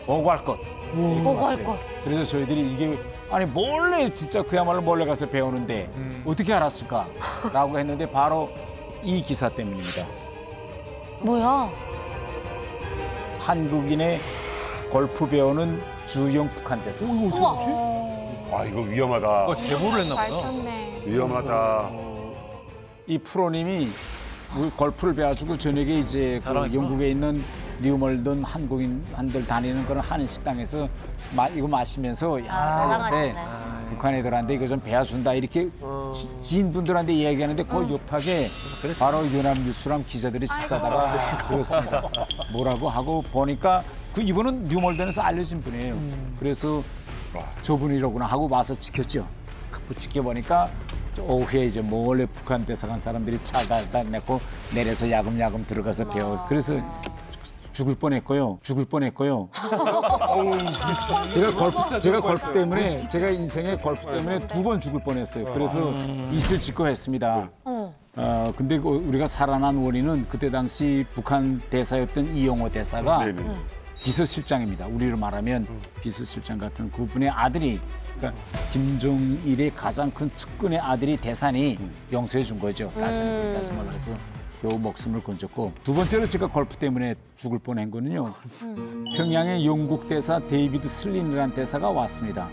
보고할 것. 보고할 것. 그래서 저희들이 이게 아니 몰래 진짜 그야말로 몰래 가서 배우는데 어떻게 알았을까라고 했는데 바로 이 기사 때문입니다. 뭐야? 한국인의 골프 배우는 주영 북한 대사. 아 이거 위험하다. 제보를 했나 보다. 밝혔네. 위험하다. 이 프로님이 우리 골프를 배워주고 저녁에 이제 그 자랑했구나. 영국에 있는 뉴멀든 한국인들 다니는 그런 한인 식당에서 이거 마시면서 야 요새 북한 애들한테 이거 좀 배워준다 이렇게 지인분들한테 이야기하는데 그 옆하게 바로 연합뉴스랑 기자들이 식사다가 그렇습니다. 뭐라고 하고 보니까 그 이분은 뉴멀든에서 알려진 분이에요. 그래서 저분이로구나 하고 와서 지켰죠. 그 지켜보니까 오후에 이제 몰래 북한 대사관 사람들이 차가 내고 내려서 야금야금 들어가서 배워. 그래서 죽을 뻔했고요. 제가 골프 때문에 제가 인생에 골프 때문에 2번 죽을 뻔했어요. 그래서 이슬 짓고 했습니다. 근데 우리가 살아난 원인은 그때 당시 북한 대사였던 이용호 대사가 비서실장입니다. 우리로 말하면 비서실장 같은 그분의 아들이 그러니까 김정일의 가장 큰 측근의 아들이 대산이 용서해 준 거죠. 다시 말해서 겨우 목숨을 건졌고 두 번째로 제가 골프 때문에 죽을 뻔한 거는요. 평양에 영국 대사 데이비드 슬린이라는 대사가 왔습니다.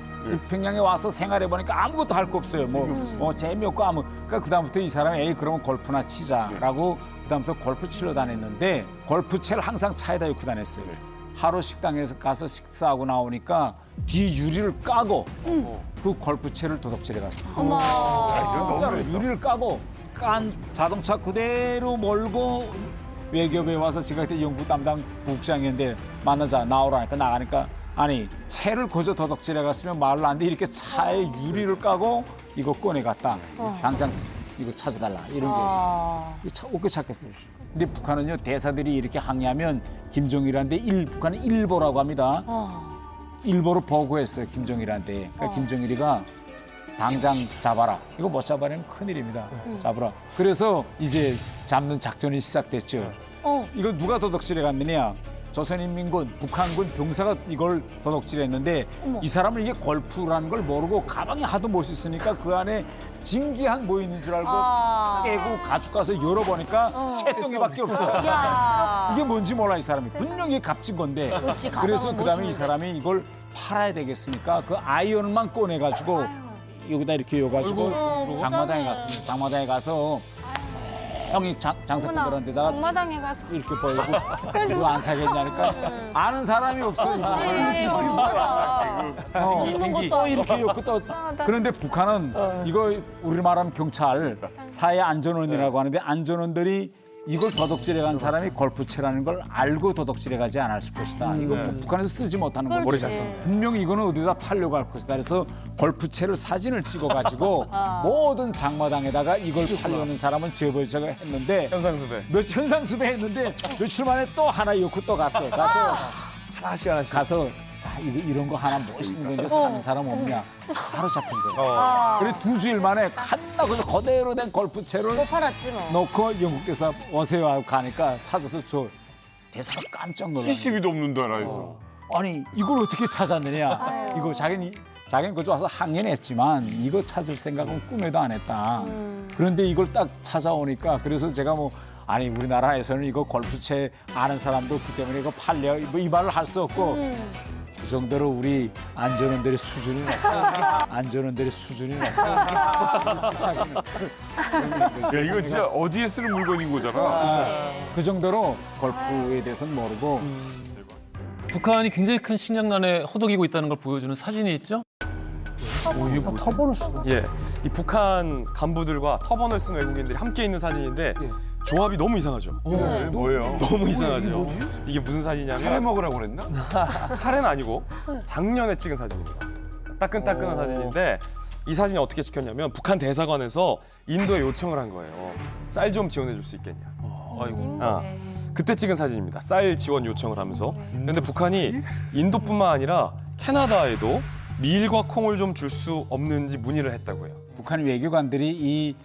평양에 와서 생활해 보니까 아무것도 할 거 없어요. 뭐 재미없고 그러니까 그다음부터 이 사람이 에이 그러면 골프나 치자라고 그다음부터 골프 치러 다녔는데 골프채를 항상 차에다 놓고 다녔어요. 하루 식당에서 가서 식사하고 나오니까 뒤 유리를 까고 그 골프채를 도둑질해 갔습니다. 진짜로 유리를 까고 깐 자동차 그대로 몰고 외교부에 와서 제가 그때 영국 담당 국장이었는데 만나자 나오라니까 나가니까 아니 채를 거저 도둑질해 갔으면 말을 안 돼 이렇게 차에 유리를 까고 이거 꺼내 갔다. 당장 이거 찾아달라 이런 게 어떻게 찾겠어요. 근데 북한은요 대사들이 이렇게 항의하면 김정일한테 북한은 일보라고 합니다. 일보로 보고했어요 김정일한테. 그러니까 김정일이가 당장 잡아라. 이거 못 잡아내면 큰일입니다. 잡으라. 그래서 이제 잡는 작전이 시작됐죠. 이거 누가 도둑질해 갔느냐. 조선인민군, 북한군 병사가 이걸 도둑질했는데 이 사람은 이게 골프라는 걸 모르고 가방에 하도 못 있으니까 그 안에 진기한 뭐 있는 줄 알고 깨고 가죽 가서 열어보니까 쇠덩이밖에 없어. 이게 뭔지 몰라 이 사람이. 분명히 값진 건데. 그래서 그다음에 이 사람이 이걸 팔아야 되겠으니까 그 아이언만 꺼내가지고 여기다 이렇게 여가지고 장마당에 갔습니다. 장마당에 가서 조용히 장사꾼들한 데다가 정마당에 가서 이렇게 보이고 이거 안 사겠냐니까 아는 사람이 없어. 또 이렇게 욕고 또 그런데 북한은 이거 우리 말하면 경찰 사회 안전원이라고 하는데 안전원들이 이걸 도둑질해간 사람이 골프채라는 걸 알고 도둑질해가지 않았을 것이다. 이거 북한에서 쓰지 못하는 거. 머리 잘 썼네. 분명히 이거는 어디다 팔려고 할 것이다. 그래서 골프채를 사진을 찍어가지고 모든 장마당에다가 이걸 팔려는 사람은 제보자가 했는데 현상수배. 현상수배 했는데 며칠 만에 또 하나 이고 또 갔어. 가서 자 이런 거 하나 멋있는 건데 사는 사람 없냐. 바로 잡힌 거예요. 그래 2주일 만에 한나그서 그대로 된 골프채를 못 팔았지 뭐. 놓고 영국 대사 오세요 하고 가니까 찾아서 저 대사가 깜짝 놀랐어요. CCTV도 없는 나라에서. 아니 이걸 어떻게 찾았느냐. 이거 자기는 그저 와서 항연했지만 이거 찾을 생각은 꿈에도 안 했다. 그런데 이걸 딱 찾아오니까 그래서 제가 뭐 아니 우리나라에서는 이거 골프채 아는 사람도 없기 때문에 이거 팔려 뭐 이 말을 할 수 없고 그 정도로 우리 안전원들의 수준이 높다. 안전원들의 수준이 높다. 야, 이거 진짜 어디에 쓰는 물건인 거잖아. 그 정도로 골프에 대해서는 모르고 북한이 굉장히 큰 식량난에 허덕이고 있다는 걸 보여주는 사진이 있죠? 터보를 쓰고. 예, 이 북한 간부들과 터번을 쓴 외국인들이 함께 있는 사진인데 조합이 너무 이상하죠. 뭐예요? 너무 이상하죠. 이게 무슨 사진이냐면 카레 먹으라고 그랬나? 카레는 아니고 작년에 찍은 사진입니다. 따끈따끈한 사진인데 이 사진이 어떻게 찍혔냐면 북한 대사관에서 인도에 요청을 한 거예요. 쌀 좀 지원해 줄 수 있겠냐. 그때 찍은 사진입니다. 쌀 지원 요청을 하면서. 그런데 북한이 인도뿐만 아니라 캐나다에도 밀과 콩을 좀 줄 수 없는지 문의를 했다고요. 북한 외교관들이 이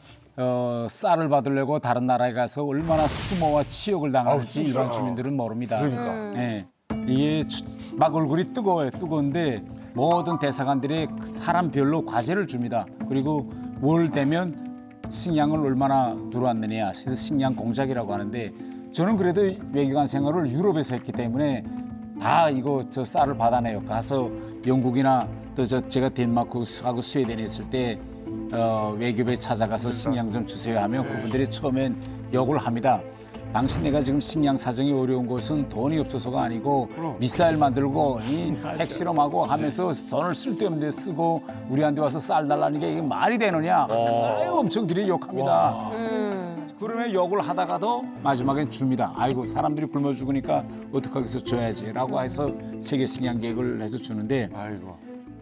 쌀을 받으려고 다른 나라에 가서 얼마나 수모와 치욕을 당하는지 일반 주민들은 모릅니다. 그러니까. 네. 이게 막 얼굴이 뜨거운데 모든 대사관들이 사람별로 과제를 줍니다. 그리고 월 되면 식량을 얼마나 들어왔느냐. 그래서 식량 공작이라고 하는데 저는 그래도 외교관 생활을 유럽에서 했기 때문에 다 이거 저 쌀을 받아내요. 가서 영국이나 또 제가 덴마크하고 스웨덴에 있을 때 외교부에 찾아가서 식량 좀 주세요 하면 그분들이 처음엔 욕을 합니다. 당신네가 지금 식량 사정이 어려운 것은 돈이 없어서가 아니고 미사일 만들고 핵실험하고 하면서 돈을 쓸데없는 데 쓰고 우리한테 와서 쌀 달라는 게 이게 말이 되느냐. 아유, 엄청 들이 욕합니다. 그러면 욕을 하다가도 마지막엔 줍니다. 아이고 사람들이 굶어 죽으니까 어떡하겠어 줘야지라고 해서 세계 식량 계획을 해서 주는데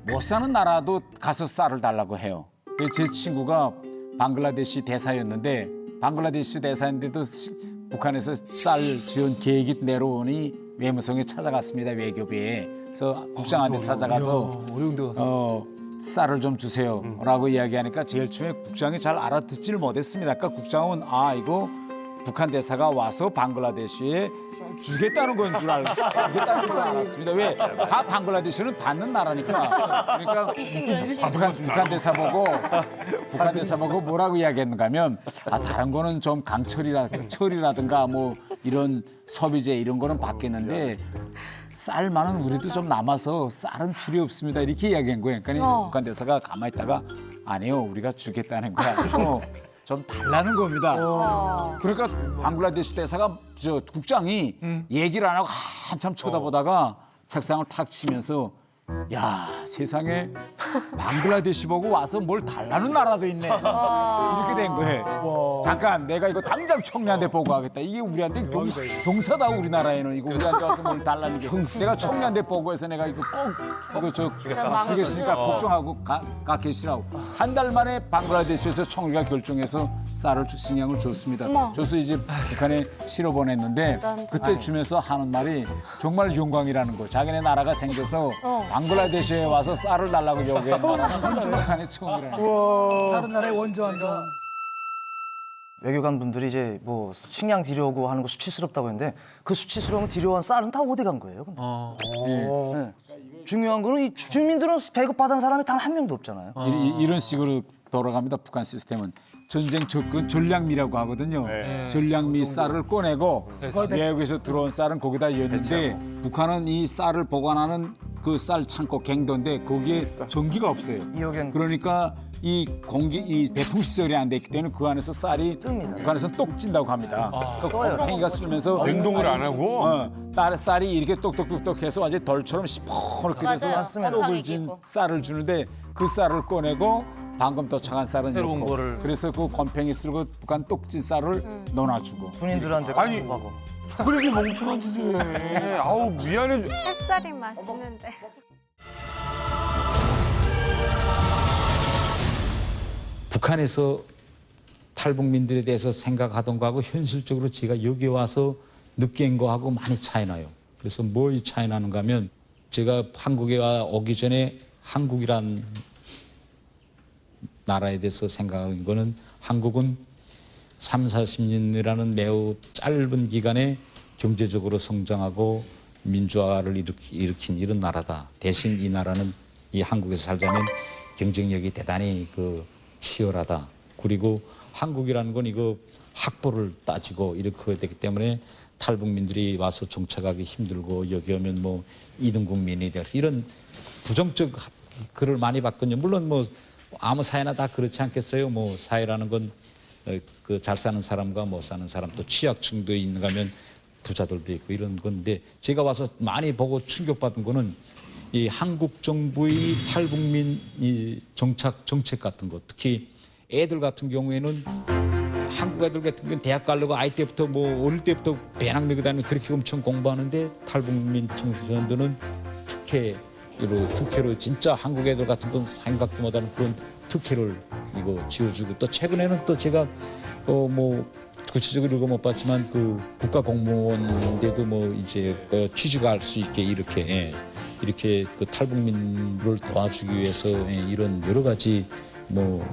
못 사는 나라도 가서 쌀을 달라고 해요. 제 친구가 방글라데시 대사였는데 방글라데시 대사인데도 북한에서 쌀 지원 계획이 내려오니 외무성에 찾아갔습니다. 외교부에. 그래서 국장한테 찾아가서 쌀을 좀 주세요라고 이야기하니까 제일 처음에 국장이 잘 알아듣지를 못했습니다. 그러니까 국장은 이거 북한 대사가 와서 방글라데시에 주겠다는 건 줄 주겠다는 걸 알았습니다. 왜? 다 방글라데시는 받는 나라니까. 그러니까 북한 대사 보고 뭐라고 이야기했는가 하면 다른 거는 좀 철이라든가 뭐 이런 소비재 이런 거는 받겠는데 쌀만은 우리도 좀 남아서 쌀은 필요 없습니다. 이렇게 이야기한 거예요. 그러니까 북한 대사가 가만히 있다가 아니요, 우리가 주겠다는 거야. 그래서 좀 달라는 겁니다. 그러니까 방글라데시 대사가 국장이 얘기를 안 하고 한참 쳐다보다가 책상을 탁 치면서 야, 세상에 방글라데시 보고 와서 뭘 달라는 나라도 있네. 이렇게 된 거예요. 잠깐 내가 이거 당장 총리한테 보고하겠다. 이게 우리한테 경사다 우리나라에는. 이거 우리한테 와서 뭘 달라는 게. 내가 총리한테 보고해서 내가 이거 꼭 주겠으니까 걱정하고 가 계시라고. 한 달 만에 방글라데시에서 총리가 결정해서 식량을 줬습니다. 줘서 이제 북한에 실어 보냈는데 그때 주면서 하는 말이 정말 영광이라는 거. 자기네 나라가 생겨서 방글라데시에 와서 쌀을 달라고 요구했는 북한의 처음이라는 거. 다른 나라에 원조한다. 외교관 분들이 이제 뭐 식량 드려오고 하는 거 수치스럽다고 했는데 그 수치스러운 드려온 쌀은 다 어디 간 거예요? 네. 중요한 거는 이 주민들은 배급받은 사람이 단 한 명도 없잖아요. 이런 식으로 돌아갑니다. 북한 시스템은. 전쟁 접근 전략미라고 하거든요. 전략미 쌀을 꺼내고 외국에서 들어온 쌀은 거기다 였는데 북한은 이 쌀을 보관하는 그 쌀 창고 갱도인데 거기에 전기가 없어요. 그러니까 이 배풍 시설이 안 돼 있기 때문에 그 안에서 쌀이 그 안에서 똑진다고 합니다. 그 곰팡이가 쓰면서 냉동을 안 하고 쌀이 이렇게 똑똑똑똑해서 완전 덜처럼 시퍼렇게 돼서 떡을 진 쌀을 주는데 그 쌀을 꺼내고 방금 도착한 쌀은 새로운 넣고 거를. 그래서 그 곰팡이 쓸고 북한 똑진 쌀을 넣어놔주고 군인들한테 아니, 하고. 그렇게 멍청한 짓을 해. 아우 미안해. 햇살이 맛있는데. 북한에서 탈북민들에 대해서 생각하던 거하고 현실적으로 제가 여기 와서 느낀 거하고 많이 차이 나요. 그래서 뭐 이 차이 나는가 하면 제가 한국에 오기 전에 한국이란 나라에 대해서 생각한 거는 한국은 3, 40년이라는 매우 짧은 기간에 경제적으로 성장하고 민주화를 일으킨 이런 나라다. 대신 이 나라는 이 한국에서 살자면 경쟁력이 대단히 치열하다. 그리고 한국이라는 건 이거 학벌을 따지고 이렇게 되기 때문에 탈북민들이 와서 정착하기 힘들고 여기 오면 뭐 2등 국민이 될 이런 부정적 글을 많이 봤거든요. 물론 뭐 아무 사회나 다 그렇지 않겠어요. 뭐 사회라는 건 그 잘 사는 사람과 못 사는 사람 또 취약층도 있는가 하면 부자들도 있고 이런 건데 제가 와서 많이 보고 충격받은 거는 이 한국 정부의 탈북민 이 정착 정책 같은 것 특히 애들 같은 경우에는 한국 애들 같은 경우는 대학 가려고 아이 때부터 뭐 어릴 때부터 배낭 메고 다니면 그렇게 엄청 공부하는데 탈북민 청소년들은 특혜로 진짜 한국 애들 같은 건 생각도 못하는 그런 특혜를 이거 지어주고 또 최근에는 또 제가 뭐 구체적으로 이거 못 봤지만 그 국가 공무원인데도 뭐 이제 취직할 수 있게 이렇게 그 탈북민을 도와주기 위해서 이런 여러 가지 뭐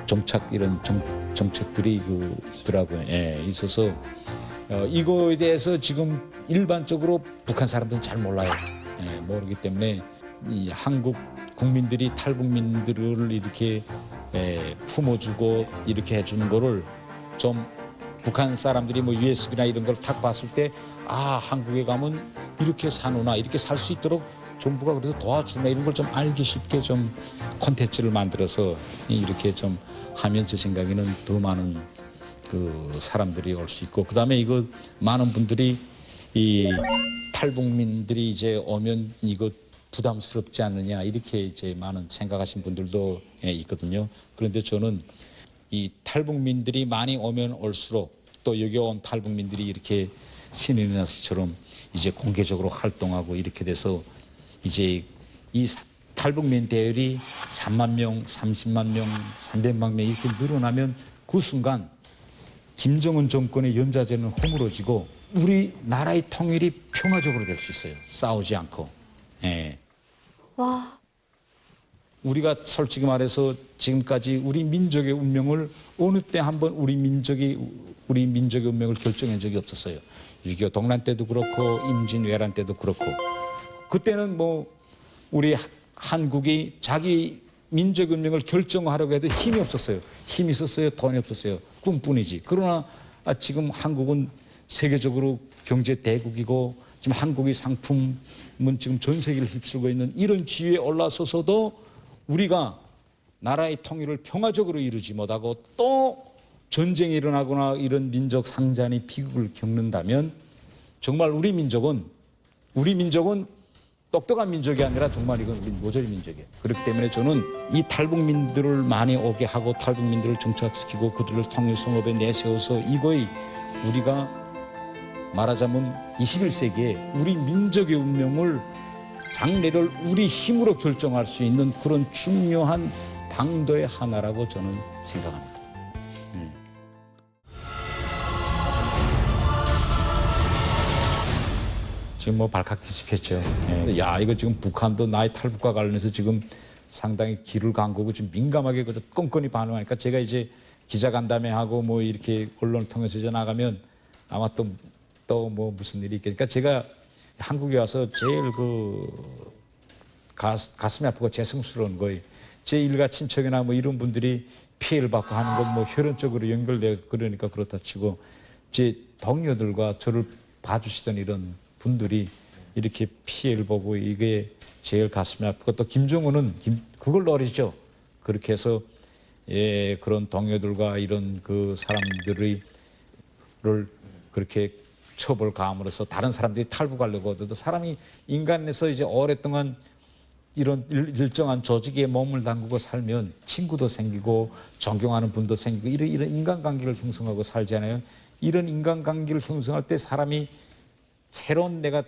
정착 이런 정책들이 있더라고요. 있어서 이거에 대해서 지금 일반적으로 북한 사람들은 잘 몰라요. 모르기 때문에 이 한국 국민들이 탈북민들을 이렇게 품어주고 이렇게 해주는 거를 좀 북한 사람들이 뭐 USB나 이런 걸 딱 봤을 때 아 한국에 가면 이렇게 사노나 이렇게 살 수 있도록 정부가 그래서 도와주나 이런 걸 좀 알기 쉽게 좀 콘텐츠를 만들어서 이렇게 좀 하면 제 생각에는 더 많은 그 사람들이 올 수 있고 그다음에 이거 많은 분들이 이 탈북민들이 이제 오면 이거 부담스럽지 않느냐 이렇게 이제 많은 생각하신 분들도 있거든요. 그런데 저는 이 탈북민들이 많이 오면 올수록 또 여기 온 탈북민들이 이렇게 신인아스처럼 이제 공개적으로 활동하고 이렇게 돼서 이제 이 탈북민 대열이 3만 명, 30만 명, 300만 명 이렇게 늘어나면 그 순간 김정은 정권의 연좌제는 허물어지고 우리 나라의 통일이 평화적으로 될 수 있어요. 싸우지 않고. 와. 우리가 솔직히 말해서 지금까지 우리 민족의 운명을 어느 때 한번 우리 민족의 운명을 결정한 적이 없었어요. 6.25 동란 때도 그렇고 임진 외란 때도 그렇고 그때는 뭐 우리 한국이 자기 민족 운명을 결정하려고 해도 힘이 없었어요. 힘이 있었어요. 돈이 없었어요. 꿈뿐이지. 그러나 지금 한국은 세계적으로 경제 대국이고 지금 한국의 상품은 지금 전 세계를 휩쓸고 있는 이런 지위에 올라서서도 우리가 나라의 통일을 평화적으로 이루지 못하고 또 전쟁이 일어나거나 이런 민족 상잔이 비극을 겪는다면 정말 우리 민족은 똑똑한 민족이 아니라 정말 이건 우리 모조리 민족이에요. 그렇기 때문에 저는 이 탈북민들을 많이 오게 하고 탈북민들을 정착시키고 그들을 통일 성업에 내세워서 이거의 우리가 말하자면 21세기에 우리 민족의 운명을 장래를 우리 힘으로 결정할 수 있는 그런 중요한 방도의 하나라고 저는 생각합니다. 지금 뭐 발칵 뒤집혔죠. 야 이거 지금 북한도 나의 탈북과 관련해서 지금 상당히 길을 간 거고 지금 민감하게 꼼꼼히 반응하니까 제가 이제 기자간담회 하고 뭐 이렇게 언론을 통해서 이제 나가면 아마 또 뭐 무슨 일이 있겠니까 제가 한국에 와서 제일 가슴이 아프고 죄송스러운 거예요. 제 일가 친척이나 뭐 이런 분들이 피해를 받고 하는 건 뭐 혈연적으로 연결되고 그러니까 그렇다 치고 제 동료들과 저를 봐주시던 이런 분들이 이렇게 피해를 보고 이게 제일 가슴이 아프고 또 김정은은 그걸 노리죠. 그렇게 해서 그런 동료들과 이런 그 사람들을 그렇게 처벌 가함으로써 다른 사람들이 탈북하려고 하더라도 사람이 인간에서 이제 오랫동안 이런 일정한 조직에 몸을 담그고 살면 친구도 생기고 존경하는 분도 생기고 이런 인간관계를 형성하고 살잖아요. 이런 인간관계를 형성할 때 사람이 새로운 내가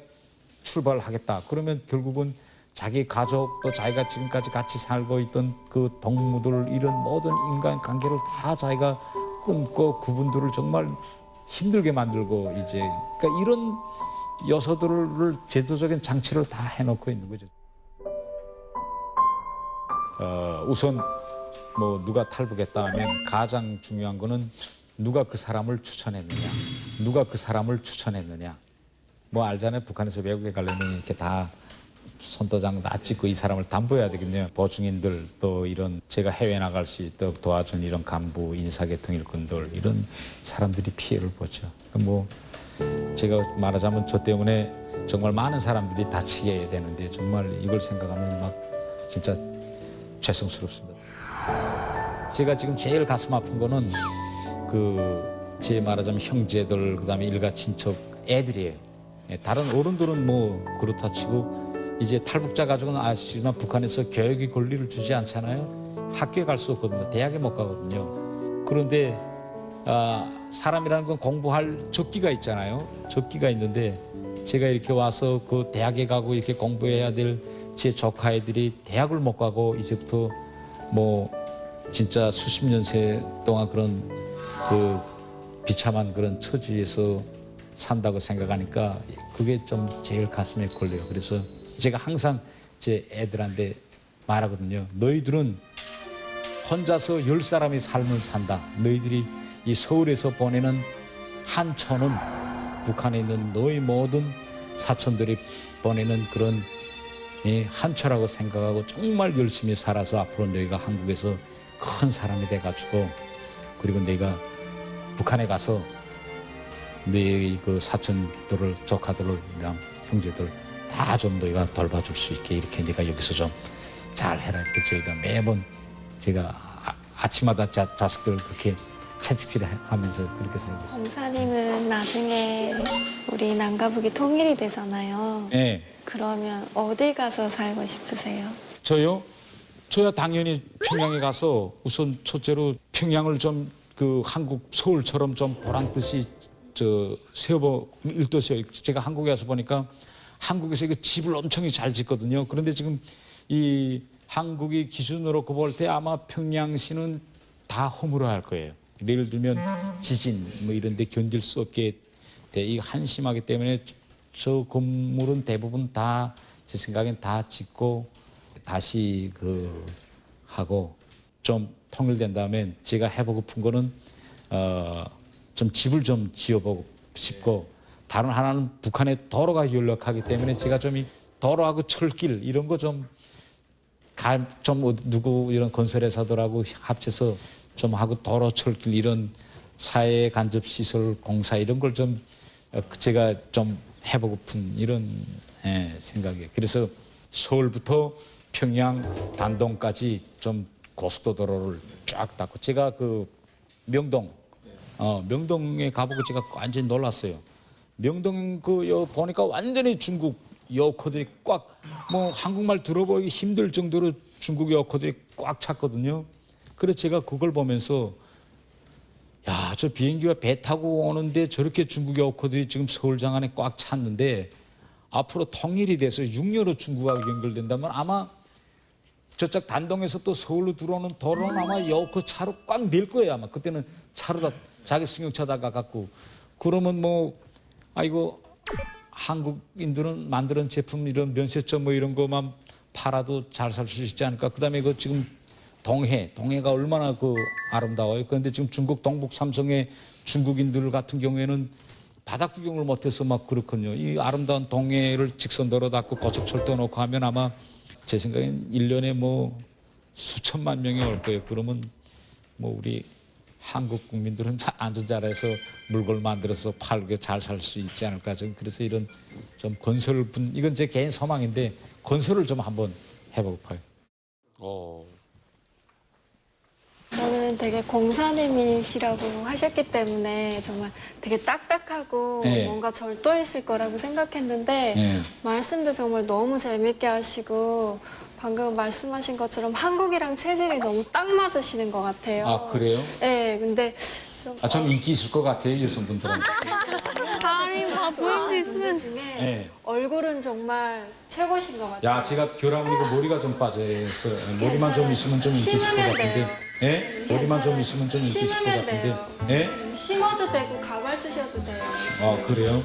출발하겠다. 그러면 결국은 자기 가족 또 자기가 지금까지 같이 살고 있던 그 동무들 이런 모든 인간관계를 다 자기가 끊고 그분들을 정말 힘들게 만들고 이제 그러니까 이런 요소들을 제도적인 장치를 다 해놓고 있는 거죠. 우선 뭐 누가 탈북했다 하면 가장 중요한 거는 누가 그 사람을 추천했느냐, 누가 그 사람을 추천했느냐. 뭐 알잖아요. 북한에서 외국에 가려면 이렇게 다 손도장 다 찍고 이 사람을 담보해야 되겠네요. 보증인들 또 이런 제가 해외 나갈 수 있도록 도와준 이런 간부, 인사계통 일꾼들 이런 사람들이 피해를 보죠. 뭐 제가 말하자면 저 때문에 정말 많은 사람들이 다치게 되는데 정말 이걸 생각하면 막 진짜 죄송스럽습니다. 제가 지금 제일 가슴 아픈 거는 제 말하자면 형제들 그다음에 일가 친척 애들이에요. 다른 어른들은 뭐 그렇다 치고 이제 탈북자 가족은 아시지만 북한에서 교육의 권리를 주지 않잖아요. 학교에 갈 수 없거든요. 대학에 못 가거든요. 그런데 사람이라는 건 공부할 적기가 있잖아요. 적기가 있는데 제가 이렇게 와서 그 대학에 가고 이렇게 공부해야 될 제 조카 애들이 대학을 못 가고 이제부터 뭐 진짜 수십 년세 동안 그런 그 비참한 그런 처지에서 산다고 생각하니까 그게 좀 제일 가슴에 걸려요. 그래서 제가 항상 제 애들한테 말하거든요. 너희들은 혼자서 10사람의 삶을 산다. 너희들이 이 서울에서 보내는 한 초는 북한에 있는 너희 모든 사촌들이 보내는 그런 한 초라고 생각하고 정말 열심히 살아서 앞으로 너희가 한국에서 큰 사람이 돼가지고 그리고 내가 북한에 가서 너희 그 사촌들을 조카들이랑 형제들 다 좀 너희가 돌봐줄 수 있게 이렇게 네가 여기서 좀 잘해라 이렇게 저희가 매번 제가 아침마다 자식들 그렇게 채찍질하면서 그렇게 살고 있어요. 검사님은 나중에 우리 남가북이 통일이 되잖아요. 네. 그러면 어디 가서 살고 싶으세요? 저요? 저야 당연히 평양에 가서 우선 첫째로 평양을 좀 그 한국 서울처럼 좀 보란듯이 일떠세요. 제가 한국에 와서 보니까 한국에서 이거 집을 엄청 잘 짓거든요. 그런데 지금 이 한국이 기준으로 볼 때 아마 평양시는 다 허물어야 할 거예요. 예를 들면 지진 뭐 이런 데 견딜 수 없게 이 한심하기 때문에 저 건물은 대부분 다 제 생각엔 다 짓고 다시 하고 좀 통일된 다음에 제가 해보고픈 거는 좀 집을 좀 지어보고 싶고 다른 하나는 북한에 도로가 연락하기 때문에 제가 좀 이 도로하고 철길 이런 거 좀 누구 이런 건설회사들하고 합쳐서 좀 하고 도로 철길 이런 사회 간접 시설 공사 이런 걸 좀 제가 좀 해보고픈 이런 생각이에요. 그래서 서울부터 평양 단동까지 좀 고속도로를 쫙 닦고 제가 명동에 가보고 제가 완전히 놀랐어요. 명동 보니까 완전히 중국 여코들이 꽉 뭐 한국말 들어보기 힘들 정도로 중국 여코들이 꽉 찼거든요. 그래서 제가 그걸 보면서 야, 저 비행기와 배 타고 오는데 저렇게 중국 여코들이 지금 서울 장안에 꽉 찼는데 앞으로 통일이 돼서 6년으로 중국하고 연결된다면 아마 저쪽 단동에서 또 서울로 들어오는 도로는 아마 여코 차로 꽉 밀 거예요. 아마 그때는 차로 다 자기 승용차다가 갖고 그러면 뭐 아이고 한국인들은 만드는 제품 이런 면세점 뭐 이런 거만 팔아도 잘 살 수 있지 않을까. 그다음에 지금 동해가 얼마나 아름다워요. 그런데 지금 중국 동북 삼성의 중국인들 같은 경우에는 바다 구경을 못해서 막 그렇거든요. 이 아름다운 동해를 직선도로 닦고 고속철도 놓고 하면 아마 제 생각엔 1년에 뭐 수천만 명이 올 거예요. 그러면 뭐 우리 한국 국민들은 안전자리에서 물건을 만들어서 팔고 잘 살 수 있지 않을까. 그래서 이런 좀 건설분 이건 제 개인 소망인데 건설을 좀 한번 해볼까요? 저는 되게 공사님이시라고 하셨기 때문에 정말 되게 딱딱하고 네. 뭔가 절도했을 거라고 생각했는데 네. 말씀도 정말 너무 재밌게 하시고 방금 말씀하신 것처럼 한국이랑 체질이 너무 딱 맞으시는 것 같아요. 아, 그래요? 네, 근데 좀 좀 인기 있을 것 같아요, 여성분들한테. 지금까지 보일 수 있으면. 중에 네. 얼굴은 정말 최고신 것 같아요. 야, 제가 교람이고 머리가 좀 빠져서 머리만 좀 있으면 좀 인기 있을 것 심으면 같은데. 돼요. 예? 머리만 좀 있으면 좀 인기 있을 것 심으면 같은데. 돼요. 예? 심어도 되고 가발 쓰셔도 돼요. 아, 그래요?